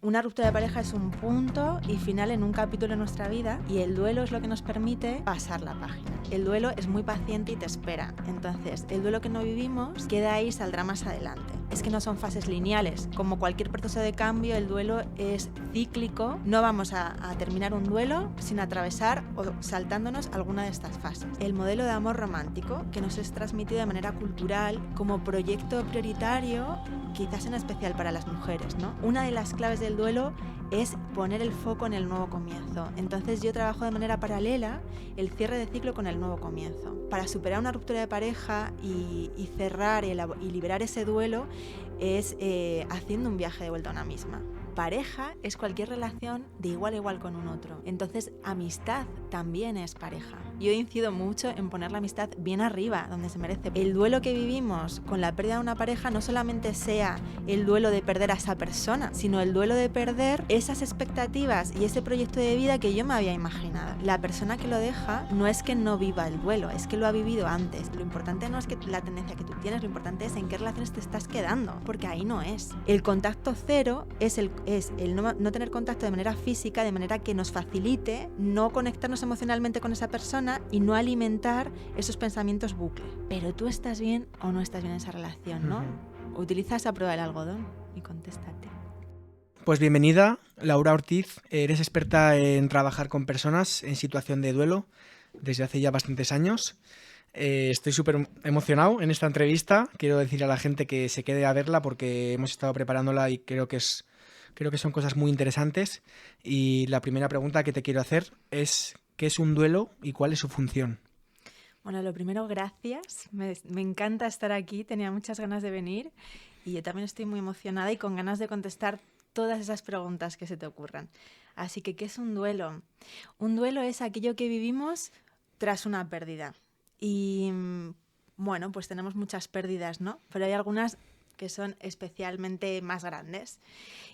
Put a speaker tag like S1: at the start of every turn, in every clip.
S1: Una ruptura de pareja es un punto y final en un capítulo de nuestra vida, y el duelo es lo que nos permite pasar la página. El duelo es muy paciente y te espera. Entonces, el duelo que no vivimos queda ahí y saldrá más adelante. Es que no son fases lineales. Como cualquier proceso de cambio, el duelo es cíclico. No vamos a terminar un duelo sin atravesar o saltándonos alguna de estas fases. El modelo de amor romántico, que nos es transmitido de manera cultural como proyecto prioritario, quizás en especial para las mujeres, ¿no? Una de las claves del duelo es poner el foco en el nuevo comienzo. Entonces yo trabajo de manera paralela el cierre de ciclo con el nuevo comienzo. Para superar una ruptura de pareja y cerrar y liberar ese duelo es haciendo un viaje de vuelta a una misma. Pareja es cualquier relación de igual a igual con un otro. Entonces, amistad también es pareja. Yo incido mucho en poner la amistad bien arriba, donde se merece. El duelo que vivimos con la pérdida de una pareja no solamente sea el duelo de perder a esa persona, sino el duelo de perder esas expectativas y ese proyecto de vida que yo me había imaginado. La persona que lo deja no es que no viva el duelo, es que lo ha vivido antes. Lo importante no es que la tendencia que tú tienes, lo importante es en qué relaciones te estás quedando, porque ahí no es. El contacto cero es el no tener contacto de manera física, de manera que nos facilite no conectarnos emocionalmente con esa persona y no alimentar esos pensamientos bucle. Pero tú estás bien o no estás bien en esa relación, ¿no? Utiliza esa prueba del algodón y contéstate.
S2: Pues bienvenida, Laura Ortiz. Eres experta en trabajar con personas en situación de duelo desde hace ya bastantes años. Estoy súper emocionado en esta entrevista. Quiero decirle a la gente que se quede a verla porque hemos estado preparándola y creo que son cosas muy interesantes. Y la primera pregunta que te quiero hacer es ¿qué es un duelo y cuál es su función?
S1: Bueno, lo primero, gracias. Me encanta estar aquí, tenía muchas ganas de venir y yo también estoy muy emocionada y con ganas de contestar todas esas preguntas que se te ocurran. Así que, ¿qué es un duelo? Un duelo es aquello que vivimos tras una pérdida. Y bueno, pues tenemos muchas pérdidas, ¿no? Pero hay algunas que son especialmente más grandes.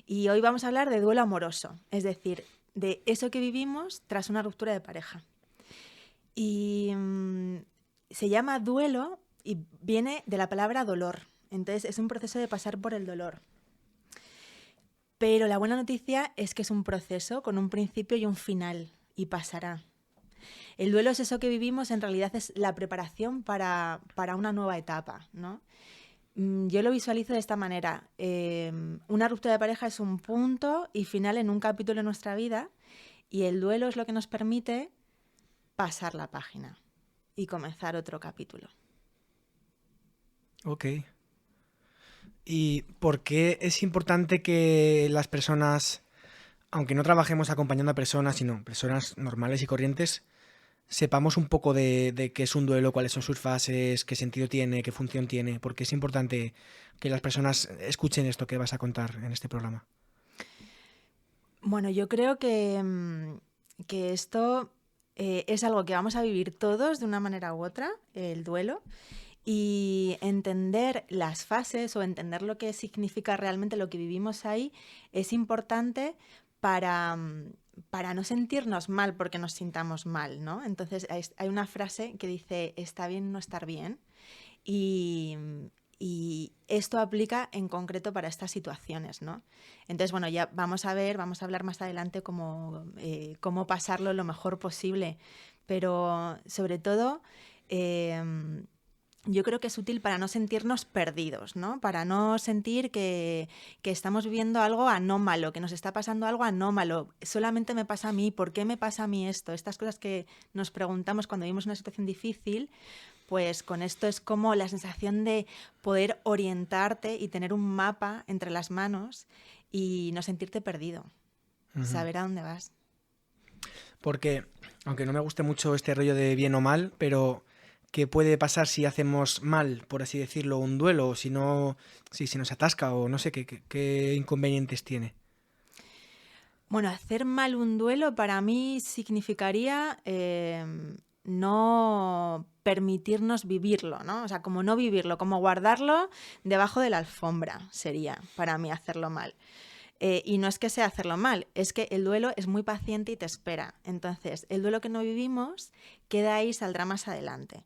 S1: Y hoy vamos a hablar de duelo amoroso, es decir, de eso que vivimos tras una ruptura de pareja. Y se llama duelo y viene de la palabra dolor. Entonces es un proceso de pasar por el dolor. Pero la buena noticia es que es un proceso con un principio y un final, y pasará. El duelo es eso que vivimos, en realidad es la preparación para una nueva etapa, ¿no? Yo lo visualizo de esta manera. Una ruptura de pareja es un punto y final en un capítulo de nuestra vida, y el duelo es lo que nos permite pasar la página y comenzar otro capítulo.
S2: Ok. ¿Y por qué es importante que las personas, aunque no trabajemos acompañando a personas, sino personas normales y corrientes, sepamos un poco de qué es un duelo, cuáles son sus fases, qué sentido tiene, qué función tiene? Porque es importante que las personas escuchen esto que vas a contar en este programa.
S1: Bueno, yo creo que esto es algo que vamos a vivir todos de una manera u otra, el duelo, y entender las fases o entender lo que significa realmente lo que vivimos ahí es importante para no sentirnos mal porque nos sintamos mal, ¿no? Entonces hay una frase que dice, está bien no estar bien, y, y esto aplica en concreto para estas situaciones, ¿no? Entonces, bueno, ya vamos a hablar más adelante cómo pasarlo lo mejor posible, pero sobre todo yo creo que es útil para no sentirnos perdidos, ¿no? Para no sentir que estamos viviendo algo anómalo, que nos está pasando algo anómalo. Solamente me pasa a mí, ¿por qué me pasa a mí esto? Estas cosas que nos preguntamos cuando vivimos una situación difícil, pues con esto es como la sensación de poder orientarte y tener un mapa entre las manos y no sentirte perdido, saber a dónde vas.
S2: Porque, aunque no me guste mucho este rollo de bien o mal, pero ¿qué puede pasar si hacemos mal, por así decirlo, un duelo? O si no, si se nos atasca o no sé qué inconvenientes tiene.
S1: Bueno, hacer mal un duelo para mí significaría no permitirnos vivirlo, ¿no? O sea, como no vivirlo, como guardarlo debajo de la alfombra sería para mí hacerlo mal. Y no es que sea hacerlo mal, es que el duelo es muy paciente y te espera. Entonces, el duelo que no vivimos queda ahí y saldrá más adelante.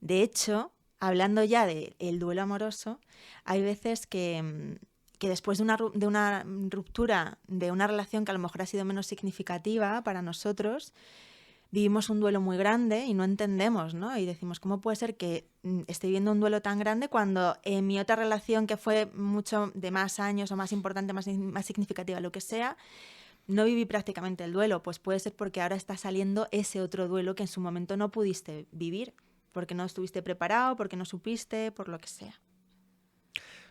S1: De hecho, hablando ya del duelo amoroso, hay veces que que después de una ruptura, de una relación que a lo mejor ha sido menos significativa para nosotros, vivimos un duelo muy grande y no entendemos, ¿no? Y decimos, ¿cómo puede ser que esté viviendo un duelo tan grande cuando en mi otra relación, que fue mucho de más años o más importante, más significativa, lo que sea, no viví prácticamente el duelo? Pues puede ser porque ahora está saliendo ese otro duelo que en su momento no pudiste vivir, porque no estuviste preparado, porque no supiste, por lo que sea.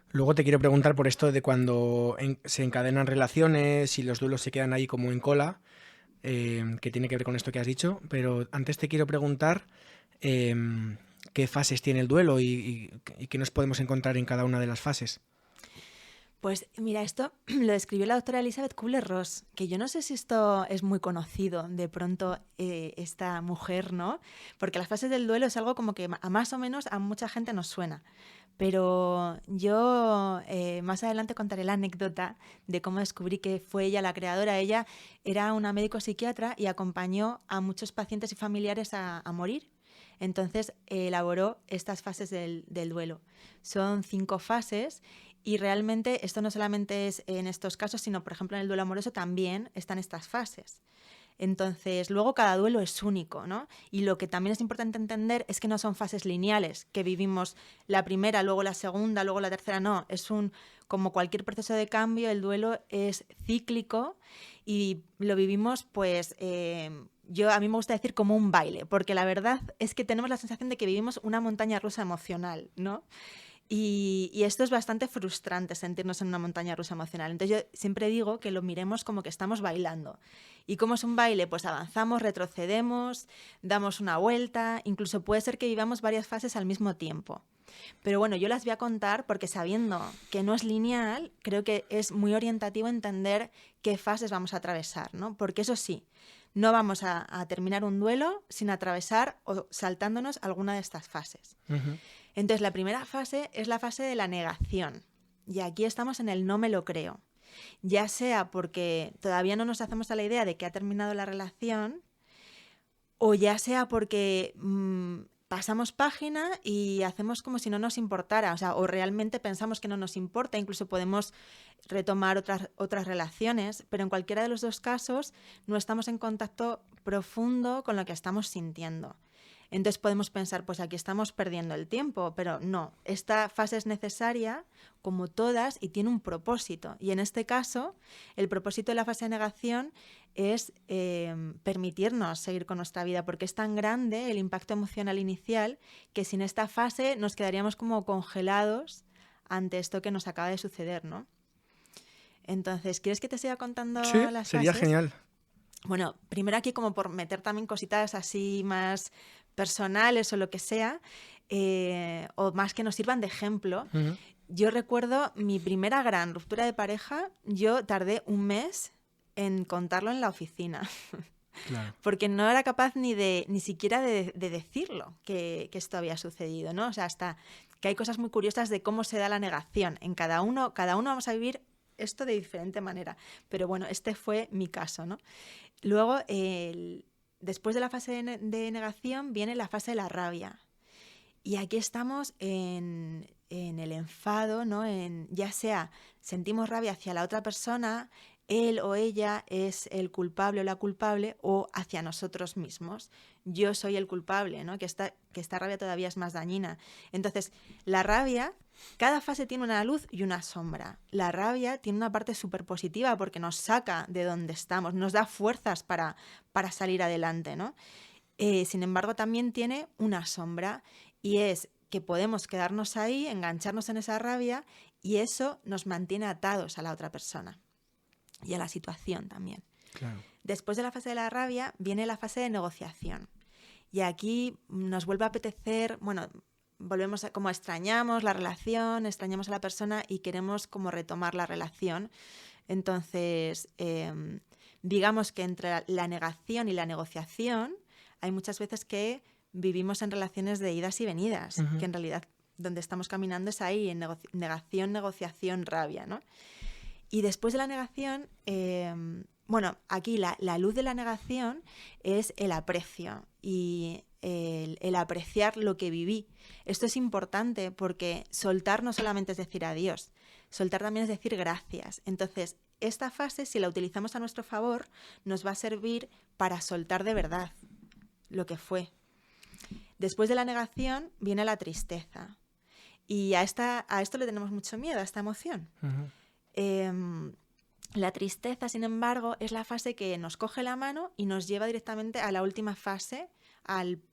S2: Luego te quiero preguntar por esto de cuando se encadenan relaciones y los duelos se quedan ahí como en cola, que tiene que ver con esto que has dicho, pero antes te quiero preguntar qué fases tiene el duelo y qué nos podemos encontrar en cada una de las fases.
S1: Pues mira, esto lo escribió la doctora Elizabeth Kubler-Ross, que yo no sé si esto es muy conocido de pronto, esta mujer, ¿no? Porque las fases del duelo es algo como que a más o menos a mucha gente nos suena. Pero yo más adelante contaré la anécdota de cómo descubrí que fue ella la creadora. Ella era una médico psiquiatra y acompañó a muchos pacientes y familiares a morir. Entonces elaboró estas fases del duelo. Son 5 fases. Y realmente esto no solamente es en estos casos, sino, por ejemplo, en el duelo amoroso también están estas fases. Entonces, luego cada duelo es único, ¿no? Y lo que también es importante entender es que no son fases lineales, que vivimos la primera, luego la segunda, luego la tercera, no. Como cualquier proceso de cambio, el duelo es cíclico y lo vivimos, pues, a mí me gusta decir como un baile, porque la verdad es que tenemos la sensación de que vivimos una montaña rusa emocional, ¿no? Y esto es bastante frustrante, sentirnos en una montaña rusa emocional. Entonces yo siempre digo que lo miremos como que estamos bailando. ¿Y cómo es un baile? Pues avanzamos, retrocedemos, damos una vuelta, incluso puede ser que vivamos varias fases al mismo tiempo. Pero bueno, yo las voy a contar porque, sabiendo que no es lineal, creo que es muy orientativo entender qué fases vamos a atravesar, ¿no? Porque eso sí, no vamos a terminar un duelo sin atravesar o saltándonos alguna de estas fases.
S2: Uh-huh.
S1: Entonces, la primera fase es la fase de la negación. Y aquí estamos en el no me lo creo. Ya sea porque todavía no nos hacemos a la idea de que ha terminado la relación, o ya sea porque pasamos página y hacemos como si no nos importara, o realmente pensamos que no nos importa, incluso podemos retomar otras relaciones, pero en cualquiera de los dos casos no estamos en contacto profundo con lo que estamos sintiendo. Entonces podemos pensar, pues aquí estamos perdiendo el tiempo, pero no, esta fase es necesaria, como todas, y tiene un propósito. Y en este caso, el propósito de la fase de negación es permitirnos seguir con nuestra vida, porque es tan grande el impacto emocional inicial que sin esta fase nos quedaríamos como congelados ante esto que nos acaba de suceder, ¿no? Entonces, ¿quieres que te siga contando las fases?
S2: Sí, sería genial.
S1: Bueno, primero aquí como por meter también cositas así más personales o lo que sea, o más que nos sirvan de ejemplo.
S2: Uh-huh.
S1: Yo recuerdo mi primera gran ruptura de pareja, yo tardé 1 mes en contarlo en la oficina.
S2: Claro.
S1: Porque no era capaz ni siquiera de decirlo que esto había sucedido, ¿no? O sea, hasta que hay cosas muy curiosas de cómo se da la negación. En cada uno vamos a vivir esto de diferente manera. Pero bueno, este fue mi caso, ¿no? Luego, después de la fase de negación viene la fase de la rabia. Y aquí estamos en el enfado, ¿no? Ya sea sentimos rabia hacia la otra persona, él o ella es el culpable o la culpable, o hacia nosotros mismos. Yo soy el culpable, ¿no? Que esta rabia todavía es más dañina. Entonces, la rabia, cada fase tiene una luz y una sombra. La rabia tiene una parte súper positiva porque nos saca de donde estamos, nos da fuerzas para salir adelante, ¿no? Sin embargo, también tiene una sombra, y es que podemos quedarnos ahí, engancharnos en esa rabia, y eso nos mantiene atados a la otra persona y a la situación también.
S2: Claro.
S1: Después de la fase de la rabia viene la fase de negociación. Y aquí nos vuelve a apetecer, volvemos como extrañamos la relación, extrañamos a la persona y queremos como retomar la relación. Entonces, digamos que entre la negación y la negociación hay muchas veces que vivimos en relaciones de idas y venidas, uh-huh, que en realidad donde estamos caminando es ahí, en negación, negociación, rabia, ¿no? Y después de la negación, aquí la luz de la negación es el aprecio y el apreciar lo que viví. Esto es importante porque soltar no solamente es decir adiós, Soltar también es decir gracias. Entonces, esta fase, si la utilizamos a nuestro favor, nos va a servir para soltar de verdad lo que fue. Después de la negación viene la tristeza. Y a esto le tenemos mucho miedo, a esta emoción. La tristeza, sin embargo, es la fase que nos coge la mano y nos lleva directamente a la última fase, al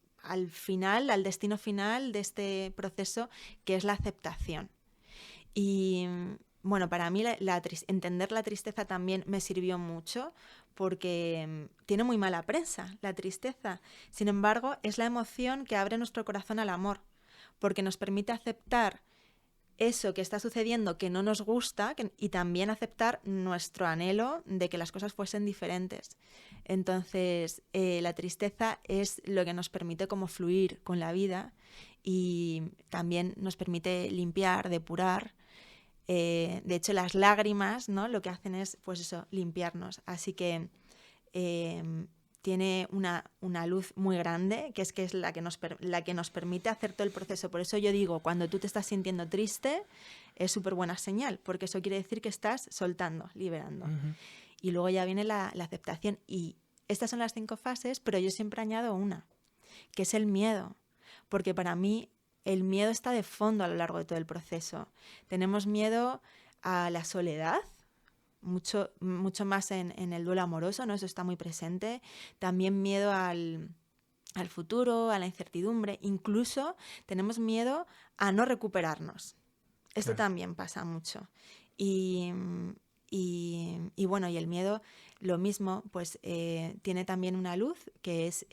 S1: final, al destino final de este proceso, que es la aceptación. Y bueno, para mí entender la tristeza también me sirvió mucho, porque tiene muy mala prensa la tristeza. Sin embargo, es la emoción que abre nuestro corazón al amor, porque nos permite aceptar eso que está sucediendo que no nos gusta y también aceptar nuestro anhelo de que las cosas fuesen diferentes. Entonces, la tristeza es lo que nos permite como fluir con la vida y también nos permite limpiar, depurar. De hecho, las lágrimas, ¿no?, lo que hacen es, pues eso, limpiarnos. Así que tiene una luz muy grande, que es la que nos permite hacer todo el proceso. Por eso yo digo, cuando tú te estás sintiendo triste, es súper buena señal, porque eso quiere decir que estás soltando, liberando. Uh-huh. Y luego ya viene la aceptación. Y estas son las 5 fases, pero yo siempre añado una, que es el miedo. Porque para mí el miedo está de fondo a lo largo de todo el proceso. Tenemos miedo a la soledad, mucho más en el duelo amoroso, ¿no? Eso está muy presente. También miedo al futuro, a la incertidumbre. Incluso tenemos miedo a no recuperarnos. Esto también pasa mucho. Y bueno, y el miedo, lo mismo, pues tiene también una luz, que es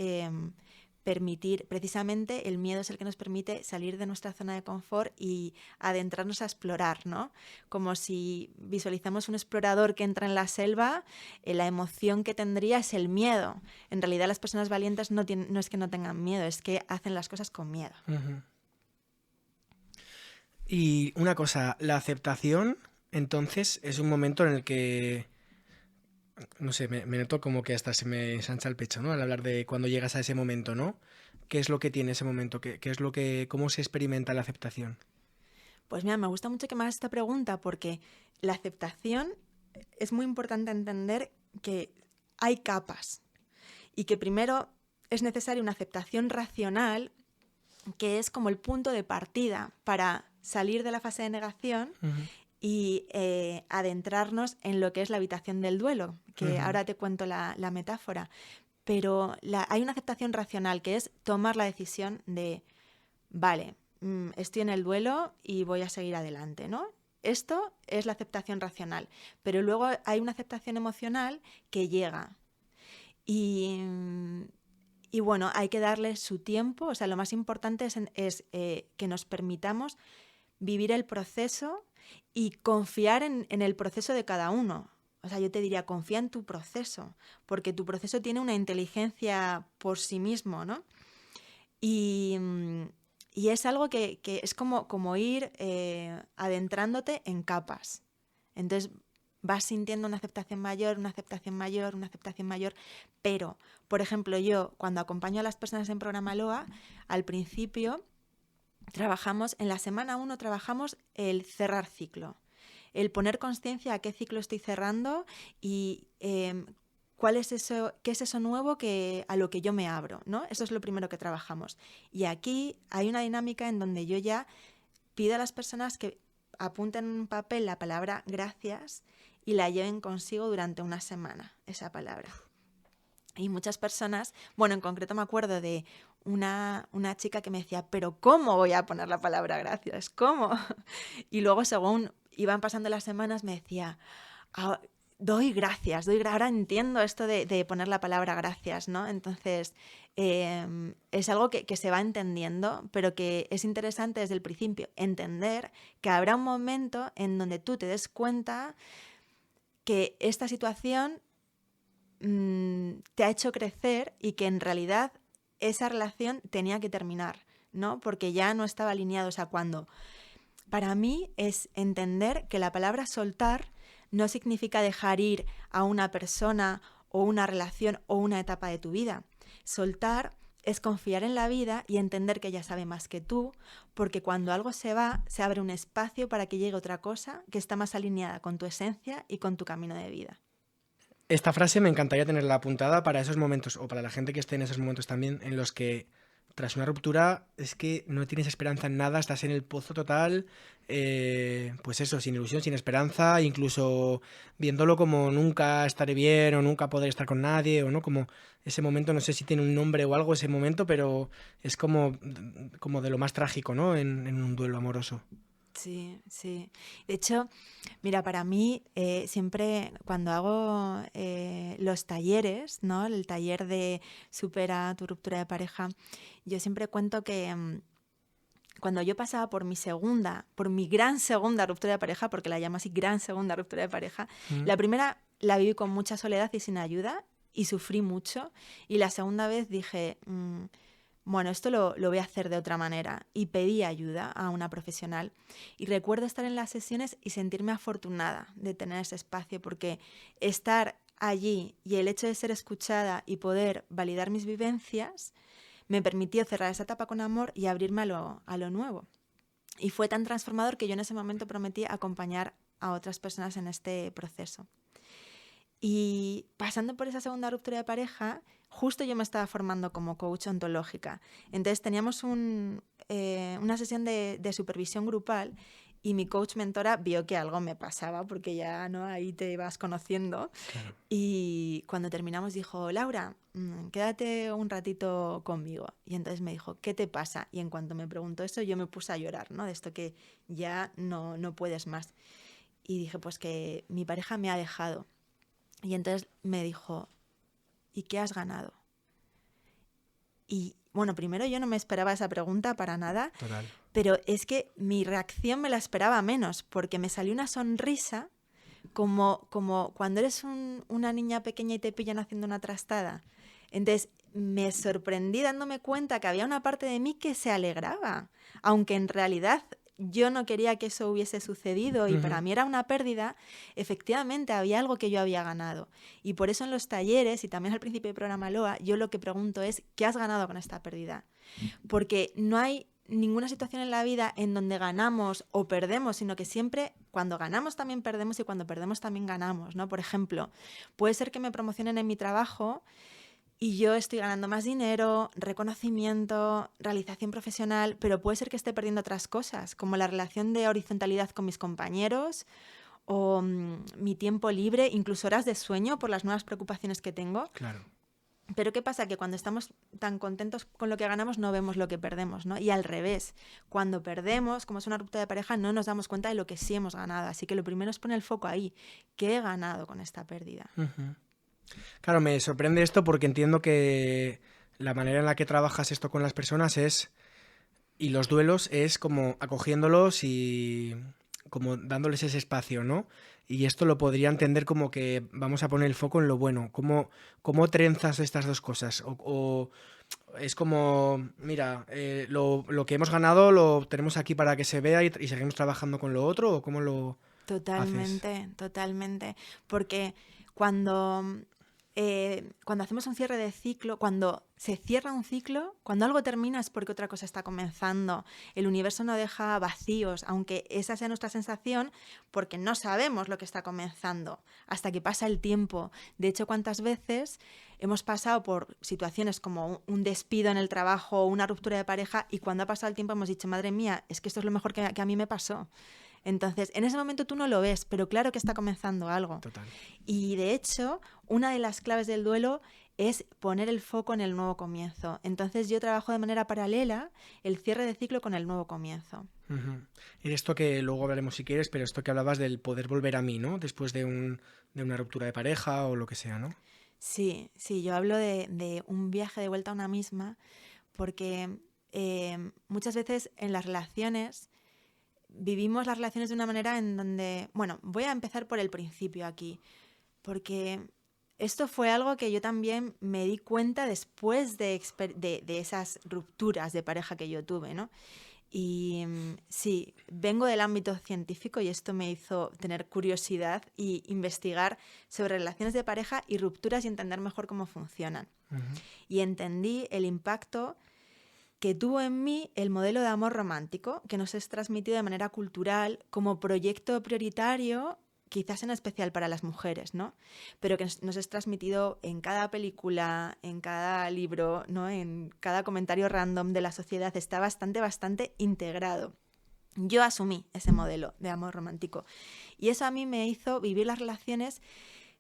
S1: precisamente el miedo es el que nos permite salir de nuestra zona de confort y adentrarnos a explorar, ¿no? Como si visualizamos un explorador que entra en la selva, la emoción que tendría es el miedo. En realidad las personas valientes no es que no tengan miedo, es que hacen las cosas con miedo.
S2: Uh-huh. Y una cosa, la aceptación, entonces, es un momento en el que, no sé, me noto como que hasta se me ensancha el pecho, ¿no? Al hablar de cuando llegas a ese momento, ¿no? ¿Qué es lo que tiene ese momento? ¿Cómo se experimenta la aceptación?
S1: Pues mira, me gusta mucho que me hagas esta pregunta, porque la aceptación es muy importante entender que hay capas y que primero es necesaria una aceptación racional, que es como el punto de partida para salir de la fase de negación. Uh-huh. Y adentrarnos en lo que es la habitación del duelo, que uh-huh. ahora te cuento la metáfora. Pero hay una aceptación racional, que es tomar la decisión de, vale, estoy en el duelo y voy a seguir adelante, ¿no? Esto es la aceptación racional. Pero luego hay una aceptación emocional que llega. Y bueno, hay que darle su tiempo. O sea, lo más importante es que nos permitamos vivir el proceso y confiar en el proceso de cada uno. O sea, yo te diría, confía en tu proceso, porque tu proceso tiene una inteligencia por sí mismo, ¿no? Y es algo que es como ir adentrándote en capas. Entonces vas sintiendo una aceptación mayor, una aceptación mayor, una aceptación mayor. Pero, por ejemplo, yo cuando acompaño a las personas en Programa LOA, al principio en la semana 1 trabajamos el cerrar ciclo, el poner conciencia a qué ciclo estoy cerrando y qué es eso nuevo a lo que yo me abro, ¿no? Eso es lo primero que trabajamos. Y aquí hay una dinámica en donde yo ya pido a las personas que apunten en un papel la palabra gracias y la lleven consigo durante una semana, esa palabra. Y muchas personas, bueno, en concreto me acuerdo de una chica que me decía, pero ¿cómo voy a poner la palabra gracias? ¿Cómo? Y luego, según iban pasando las semanas, me decía, doy gracias, ahora entiendo esto de poner la palabra gracias, ¿no? Entonces, es algo que se va entendiendo, pero que es interesante desde el principio, entender que habrá un momento en donde tú te des cuenta que esta situación te ha hecho crecer y que en realidad esa relación tenía que terminar, ¿no? Porque ya no estaba alineado. O sea, para mí es entender que la palabra soltar no significa dejar ir a una persona o una relación o una etapa de tu vida. Soltar es confiar en la vida y entender que ella sabe más que tú, porque cuando algo se va, se abre un espacio para que llegue otra cosa que está más alineada con tu esencia y con tu camino de vida.
S2: Esta frase me encantaría tenerla apuntada para esos momentos, o para la gente que esté en esos momentos también, en los que tras una ruptura es que no tienes esperanza en nada, estás en el pozo total, pues eso, sin ilusión, sin esperanza, incluso viéndolo como nunca estaré bien o nunca podré estar con nadie, o no, como ese momento, no sé si tiene un nombre o algo ese momento, pero es como de lo más trágico, ¿no? En un duelo amoroso.
S1: Sí, sí. De hecho, mira, para mí siempre cuando hago los talleres, ¿no? El taller de supera tu ruptura de pareja, yo siempre cuento que cuando yo pasaba por mi gran segunda ruptura de pareja, porque la llamo así gran segunda ruptura de pareja,
S2: Mm.
S1: la primera la viví con mucha soledad y sin ayuda y sufrí mucho. Y la segunda vez dije, bueno, esto lo voy a hacer de otra manera. Y pedí ayuda a una profesional. Y recuerdo estar en las sesiones y sentirme afortunada de tener ese espacio, porque estar allí y el hecho de ser escuchada y poder validar mis vivencias me permitió cerrar esa etapa con amor y abrirme a lo nuevo. Y fue tan transformador que yo en ese momento prometí acompañar a otras personas en este proceso. Y pasando por esa segunda ruptura de pareja, justo yo me estaba formando como coach ontológica. Entonces teníamos una sesión de supervisión grupal y mi coach mentora vio que algo me pasaba porque ya no ahí te vas conociendo.
S2: Claro.
S1: Y cuando terminamos dijo, Laura, quédate un ratito conmigo. Y entonces me dijo, ¿qué te pasa? Y en cuanto me preguntó eso, yo me puse a llorar, ¿no? De esto que ya no puedes más. Y dije, pues que mi pareja me ha dejado. Y entonces me dijo, ¿y qué has ganado? Y bueno, primero yo no me esperaba esa pregunta para nada,
S2: Total.
S1: pero es que mi reacción me la esperaba menos, porque me salió una sonrisa como cuando eres una niña pequeña y te pillan haciendo una trastada. Entonces me sorprendí dándome cuenta que había una parte de mí que se alegraba, aunque en realidad yo no quería que eso hubiese sucedido y para mí era una pérdida. Efectivamente había algo que yo había ganado. Y por eso en los talleres y también al principio del programa LOA, yo lo que pregunto es, ¿qué has ganado con esta pérdida? Porque no hay ninguna situación en la vida en donde ganamos o perdemos, sino que siempre cuando ganamos también perdemos y cuando perdemos también ganamos, ¿no? Por ejemplo, puede ser que me promocionen en mi trabajo y yo estoy ganando más dinero, reconocimiento, realización profesional, pero puede ser que esté perdiendo otras cosas, como la relación de horizontalidad con mis compañeros o mi tiempo libre, incluso horas de sueño por las nuevas preocupaciones que tengo.
S2: Claro.
S1: Pero ¿qué pasa? Que cuando estamos tan contentos con lo que ganamos no vemos lo que perdemos, ¿no? Y al revés, cuando perdemos, como es una ruptura de pareja, no nos damos cuenta de lo que sí hemos ganado. Así que lo primero es poner el foco ahí. ¿Qué he ganado con esta pérdida?
S2: Claro, me sorprende esto porque entiendo que la manera en la que trabajas esto con las personas y los duelos es como acogiéndolos y como dándoles ese espacio, ¿no? Y esto lo podría entender como que vamos a poner el foco en lo bueno. ¿Cómo trenzas estas dos cosas? O es como, mira, lo que hemos ganado lo tenemos aquí para que se vea y seguimos trabajando con lo otro, ¿o cómo lo haces?
S1: Totalmente, totalmente. Porque cuando, cuando hacemos un cierre de ciclo, cuando se cierra un ciclo, cuando algo termina es porque otra cosa está comenzando. El universo no deja vacíos, aunque esa sea nuestra sensación, porque no sabemos lo que está comenzando hasta que pasa el tiempo. De hecho, ¿cuántas veces hemos pasado por situaciones como un despido en el trabajo o una ruptura de pareja y cuando ha pasado el tiempo hemos dicho, madre mía, es que esto es lo mejor que a mí me pasó? Entonces, en ese momento tú no lo ves, pero claro que está comenzando algo.
S2: Total.
S1: Y de hecho, una de las claves del duelo es poner el foco en el nuevo comienzo. Entonces yo trabajo de manera paralela el cierre de ciclo con el nuevo comienzo.
S2: Y esto que luego hablaremos si quieres, pero esto que hablabas del poder volver a mí, ¿no? Después de una ruptura de pareja o lo que sea, ¿no?
S1: Sí, yo hablo de un viaje de vuelta a una misma porque muchas veces en las relaciones vivimos las relaciones de una manera en donde, bueno, voy a empezar por el principio aquí, porque esto fue algo que yo también me di cuenta después de esas rupturas de pareja que yo tuve, ¿no? Y sí, vengo del ámbito científico y esto me hizo tener curiosidad y investigar sobre relaciones de pareja y rupturas y entender mejor cómo funcionan.
S2: Ujú.
S1: Y entendí el impacto que tuvo en mí el modelo de amor romántico que nos es transmitido de manera cultural como proyecto prioritario, quizás en especial para las mujeres, ¿no? Pero que nos es transmitido en cada película, en cada libro, ¿no? En cada comentario random de la sociedad, está bastante integrado. Yo asumí ese modelo de amor romántico y eso a mí me hizo vivir las relaciones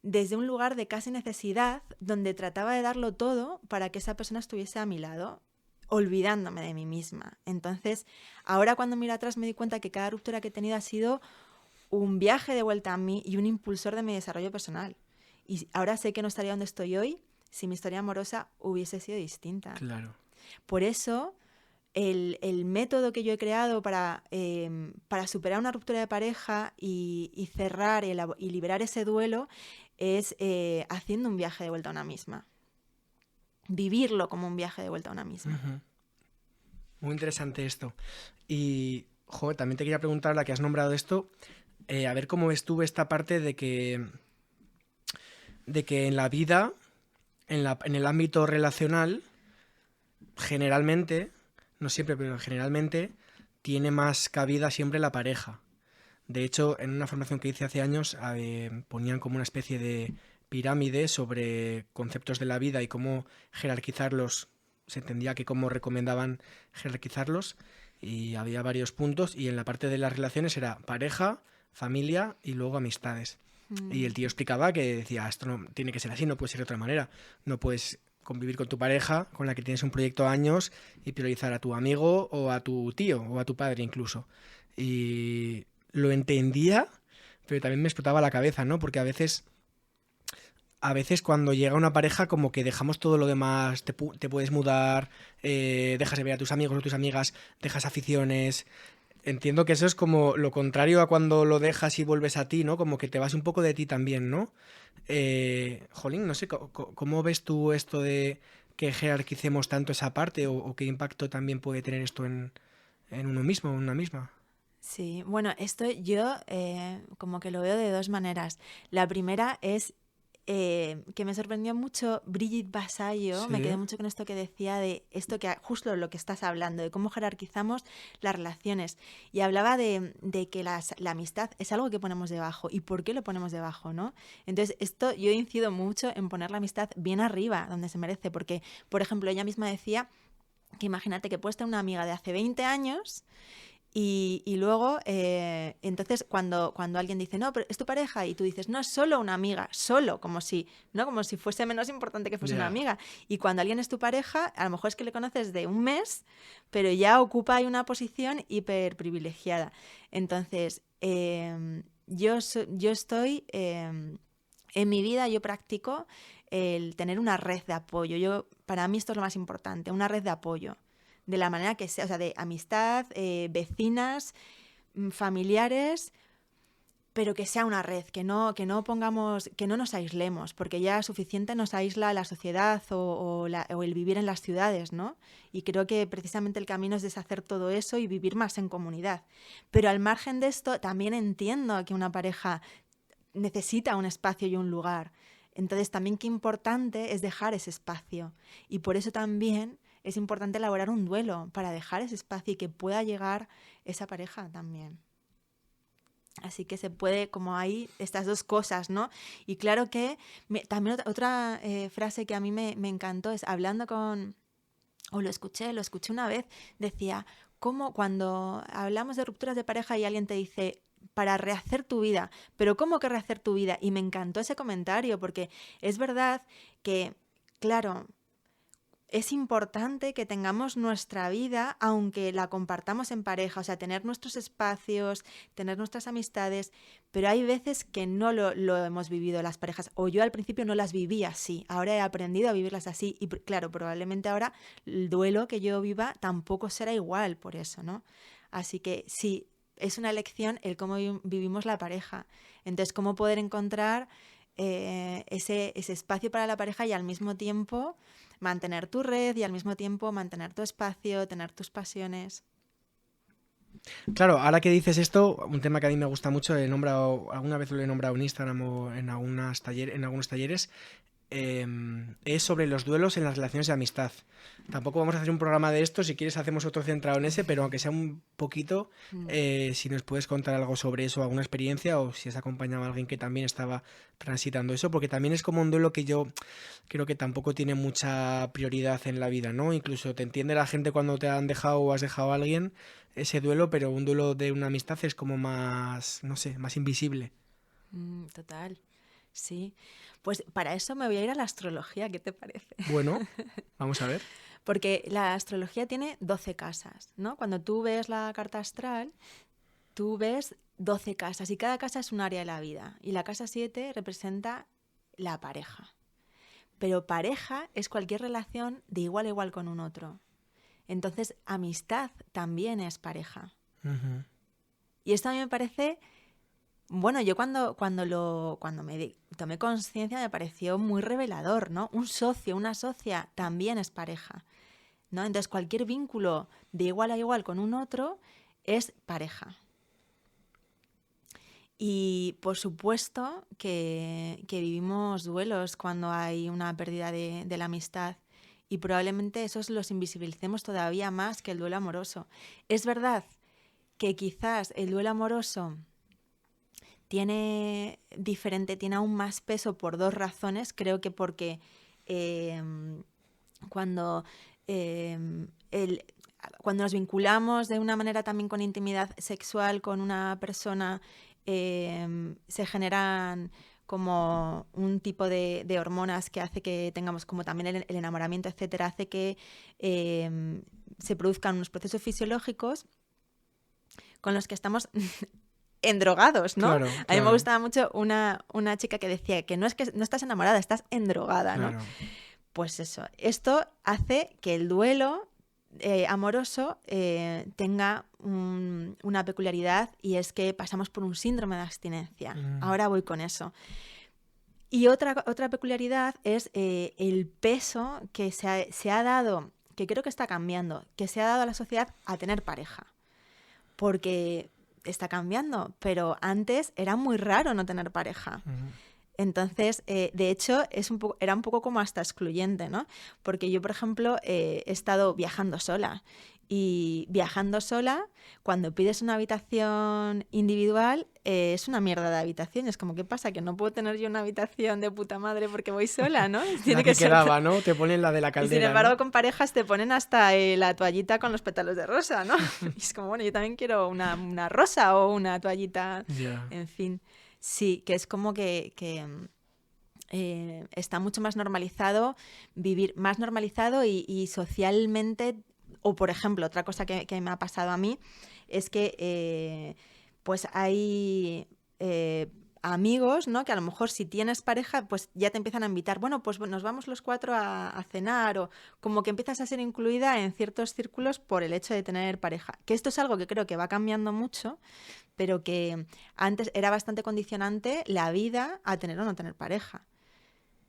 S1: desde un lugar de casi necesidad, donde trataba de darlo todo para que esa persona estuviese a mi lado, olvidándome de mí misma. Entonces, ahora cuando miro atrás me di cuenta que cada ruptura que he tenido ha sido un viaje de vuelta a mí y un impulsor de mi desarrollo personal. Y ahora sé que no estaría donde estoy hoy si mi historia amorosa hubiese sido distinta.
S2: Claro.
S1: Por eso, el método que yo he creado para superar una ruptura de pareja y cerrar y liberar ese duelo es haciendo un viaje de vuelta a una misma. Vivirlo como un viaje de vuelta a una misma.
S2: Ujú. Muy interesante esto. Y, joder, también te quería preguntar, la que has nombrado esto, a ver cómo ves tú esta parte de que en la vida, en el ámbito relacional, generalmente, no siempre, pero generalmente, tiene más cabida siempre la pareja. De hecho, en una formación que hice hace años, ponían como una especie de pirámide sobre conceptos de la vida y cómo jerarquizarlos. Se entendía que cómo recomendaban jerarquizarlos y había varios puntos y en la parte de las relaciones era pareja, familia y luego amistades. Y el tío explicaba que decía, esto no tiene que ser así, no puede ser de otra manera. No puedes convivir con tu pareja, con la que tienes un proyecto a años y priorizar a tu amigo o a tu tío o a tu padre incluso. Y lo entendía, pero también me explotaba la cabeza, ¿no? Porque a veces cuando llega una pareja como que dejamos todo lo demás, te puedes mudar, dejas de ver a tus amigos o tus amigas, dejas aficiones. Entiendo que eso es como lo contrario a cuando lo dejas y vuelves a ti, ¿no? Como que te vas un poco de ti también, ¿no? Jolín, no sé, ¿cómo ves tú esto de que jerarquicemos tanto esa parte o qué impacto también puede tener esto en uno mismo, en una misma?
S1: Sí, bueno, esto yo como que lo veo de dos maneras. La primera es que me sorprendió mucho Brigitte Vasallo, me quedé
S2: Sí.
S1: mucho con esto que decía de esto que justo lo que estás hablando, de cómo jerarquizamos las relaciones. Y hablaba de que la amistad es algo que ponemos debajo. ¿Y por qué lo ponemos debajo, no? Entonces, esto yo incido mucho en poner la amistad bien arriba, donde se merece, porque, por ejemplo, ella misma decía que imagínate que puedes tener una amiga de hace 20 años y luego, entonces, cuando alguien dice, no, pero es tu pareja, y tú dices, no, es solo una amiga, solo, como si, ¿no? Como si fuese menos importante que fuese una
S2: Ya.
S1: amiga. Y cuando alguien es tu pareja, a lo mejor es que le conoces de un mes, pero ya ocupa ahí una posición hiper privilegiada. Entonces, yo estoy, en mi vida yo practico el tener una red de apoyo. Para mí esto es lo más importante, una red de apoyo de la manera que sea, o sea, de amistad, vecinas, familiares, pero que sea una red, que no pongamos, que no nos aislemos, porque ya suficiente nos aísla la sociedad o el vivir en las ciudades, ¿no? Y creo que precisamente el camino es deshacer todo eso y vivir más en comunidad. Pero al margen de esto, también entiendo que una pareja necesita un espacio y un lugar. Entonces también qué importante es dejar ese espacio. Y por eso también es importante elaborar un duelo para dejar ese espacio y que pueda llegar esa pareja también. Así que se puede, como hay estas dos cosas, ¿no? Y claro que también otra frase que a mí me encantó es hablando con, o lo escuché una vez, decía, ¿cómo cuando hablamos de rupturas de pareja y alguien te dice, para rehacer tu vida, pero ¿cómo que rehacer tu vida? Y me encantó ese comentario porque es verdad que, claro, es importante que tengamos nuestra vida, aunque la compartamos en pareja, o sea, tener nuestros espacios, tener nuestras amistades, pero hay veces que no lo hemos vivido las parejas, o yo al principio no las viví así, ahora he aprendido a vivirlas así, y claro, probablemente ahora el duelo que yo viva tampoco será igual por eso, ¿no? Así que sí, es una elección el cómo vivimos la pareja, entonces cómo poder encontrar ese espacio para la pareja y al mismo tiempo mantener tu red y al mismo tiempo mantener tu espacio, tener tus pasiones.
S2: Claro, ahora que dices esto, un tema que a mí me gusta mucho, alguna vez lo he nombrado en Instagram o en algunos talleres, es sobre los duelos en las relaciones de amistad. Tampoco vamos a hacer un programa de esto, si quieres hacemos otro centrado en ese, pero aunque sea un poquito, si nos puedes contar algo sobre eso, alguna experiencia, o si has acompañado a alguien que también estaba transitando eso, porque también es como un duelo que yo creo que tampoco tiene mucha prioridad en la vida, ¿no? Incluso te entiende la gente cuando te han dejado o has dejado a alguien ese duelo, pero un duelo de una amistad es como más, no sé, más invisible.
S1: Total, sí. Pues para eso me voy a ir a la astrología, ¿qué te parece?
S2: Bueno, vamos a ver.
S1: Porque la astrología tiene 12 casas, ¿no? Cuando tú ves la carta astral, tú ves 12 casas y cada casa es un área de la vida. Y la casa 7 representa la pareja. Pero pareja es cualquier relación de igual a igual con un otro. Entonces, amistad también es pareja.
S2: Uh-huh.
S1: Y esto a mí me parece... Bueno, yo cuando me tomé conciencia me pareció muy revelador, ¿no? Un socio, una socia también es pareja, ¿no? Entonces cualquier vínculo de igual a igual con un otro es pareja. Y por supuesto que vivimos duelos cuando hay una pérdida de la amistad y probablemente esos los invisibilicemos todavía más que el duelo amoroso. Es verdad que quizás el duelo amoroso tiene aún más peso por dos razones. Creo que porque cuando nos vinculamos de una manera también con intimidad sexual con una persona, se generan como un tipo de hormonas que hace que tengamos como también el enamoramiento, etcétera, hace que se produzcan unos procesos fisiológicos con los que estamos endrogados, ¿no?
S2: Claro,
S1: A mí me gustaba mucho una chica que decía que no estás enamorada, estás endrogada, ¿no?
S2: Claro.
S1: Pues eso, esto hace que el duelo amoroso tenga una peculiaridad y es que pasamos por un síndrome de abstinencia. Ahora voy con eso. Y otra peculiaridad es el peso que se ha dado, que creo que está cambiando, que se ha dado a la sociedad a tener pareja. Porque está cambiando, pero antes era muy raro no tener pareja. Uh-huh. Entonces, de hecho, era un poco como hasta excluyente, ¿no? Porque yo, por ejemplo, he estado viajando sola. Y viajando sola, cuando pides una habitación individual, es una mierda de habitación. Es como, ¿qué pasa? Que no puedo tener yo una habitación de puta madre porque voy sola, ¿no?
S2: Tiene que quedaba, ¿no? Te ponen la de la caldera.
S1: Y sin embargo,
S2: ¿no?
S1: Con parejas te ponen hasta la toallita con los pétalos de rosa, ¿no? Y es como, bueno, yo también quiero una rosa o una toallita, en fin. Sí, que es como que está mucho más normalizado vivir, más normalizado y socialmente. O, por ejemplo, otra cosa que me ha pasado a mí es que pues hay amigos, ¿no? Que a lo mejor si tienes pareja, pues ya te empiezan a invitar. Bueno, pues nos vamos los 4 a cenar, o como que empiezas a ser incluida en ciertos círculos por el hecho de tener pareja. Que esto es algo que creo que va cambiando mucho, pero que antes era bastante condicionante la vida a tener o no tener pareja.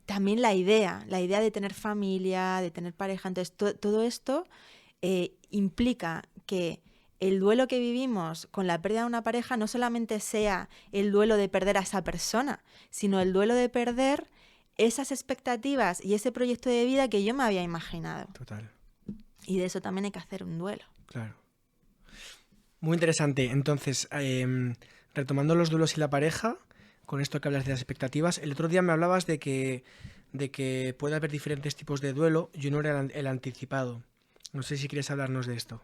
S1: También la idea de tener familia, de tener pareja. Entonces, todo esto implica que el duelo que vivimos con la pérdida de una pareja no solamente sea el duelo de perder a esa persona, sino el duelo de perder esas expectativas y ese proyecto de vida que yo me había imaginado.
S2: Total.
S1: Y de eso también hay que hacer un duelo.
S2: Claro. Muy interesante. Entonces, retomando los duelos y la pareja, con esto que hablas de las expectativas, el otro día me hablabas de que puede haber diferentes tipos de duelo y uno era el anticipado. No sé si quieres hablarnos de esto.